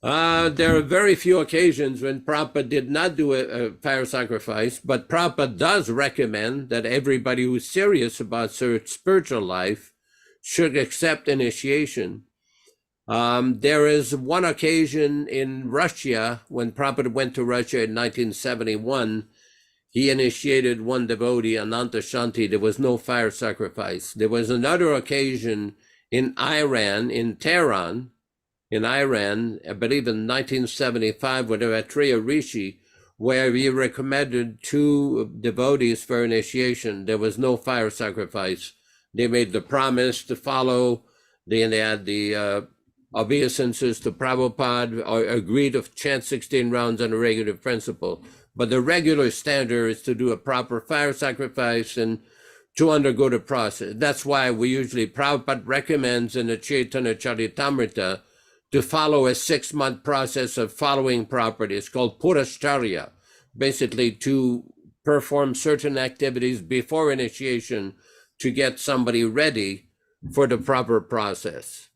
There are very few occasions when Prabhupada did not do a fire sacrifice, but Prabhupada does recommend that everybody who's serious about spiritual life should accept initiation. There is one occasion in Russia, when Prabhupada went to Russia in 1971, he initiated one devotee, Ananta Shanti. There was no fire sacrifice. There was another occasion in Iran, in Tehran, in Iran, I believe in 1975, with Maitreya Rishi, where he recommended 2 devotees for initiation. There was no fire sacrifice. They made the promise to follow, they had the obeisances to Prabhupada, or agreed to chant 16 rounds on a regular principle. But the regular standard is to do a proper fire sacrifice and to undergo the process. That's why we usually, Prabhupada recommends in the Chaitanya Charitamrita to follow a 6-month process of following properly. It's called Purashcharya, basically to perform certain activities before initiation to get somebody ready for the proper process.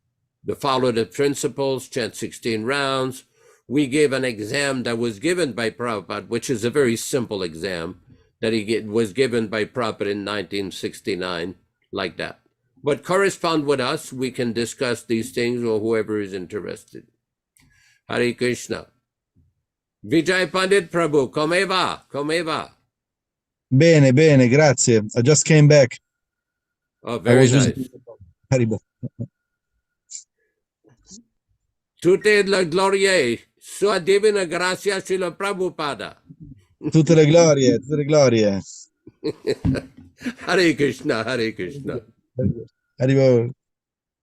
To follow the principles, chant 16 rounds. We gave an exam that was given by Prabhupada, which is a very simple exam that was given by Prabhupada in 1969, like that. But correspond with us, we can discuss these things, or whoever is interested. Hare Krishna. Vijay Pandit Prabhu, come va? Come va? Bene, bene, grazie. I just came back. Oh, very nice. Haribo. Tutte le glorie, sua divina grazia Śrīla Prabhupāda. Tutte le glorie, tutte le glorie. Hare Krishna, Hare Krishna. Haribo.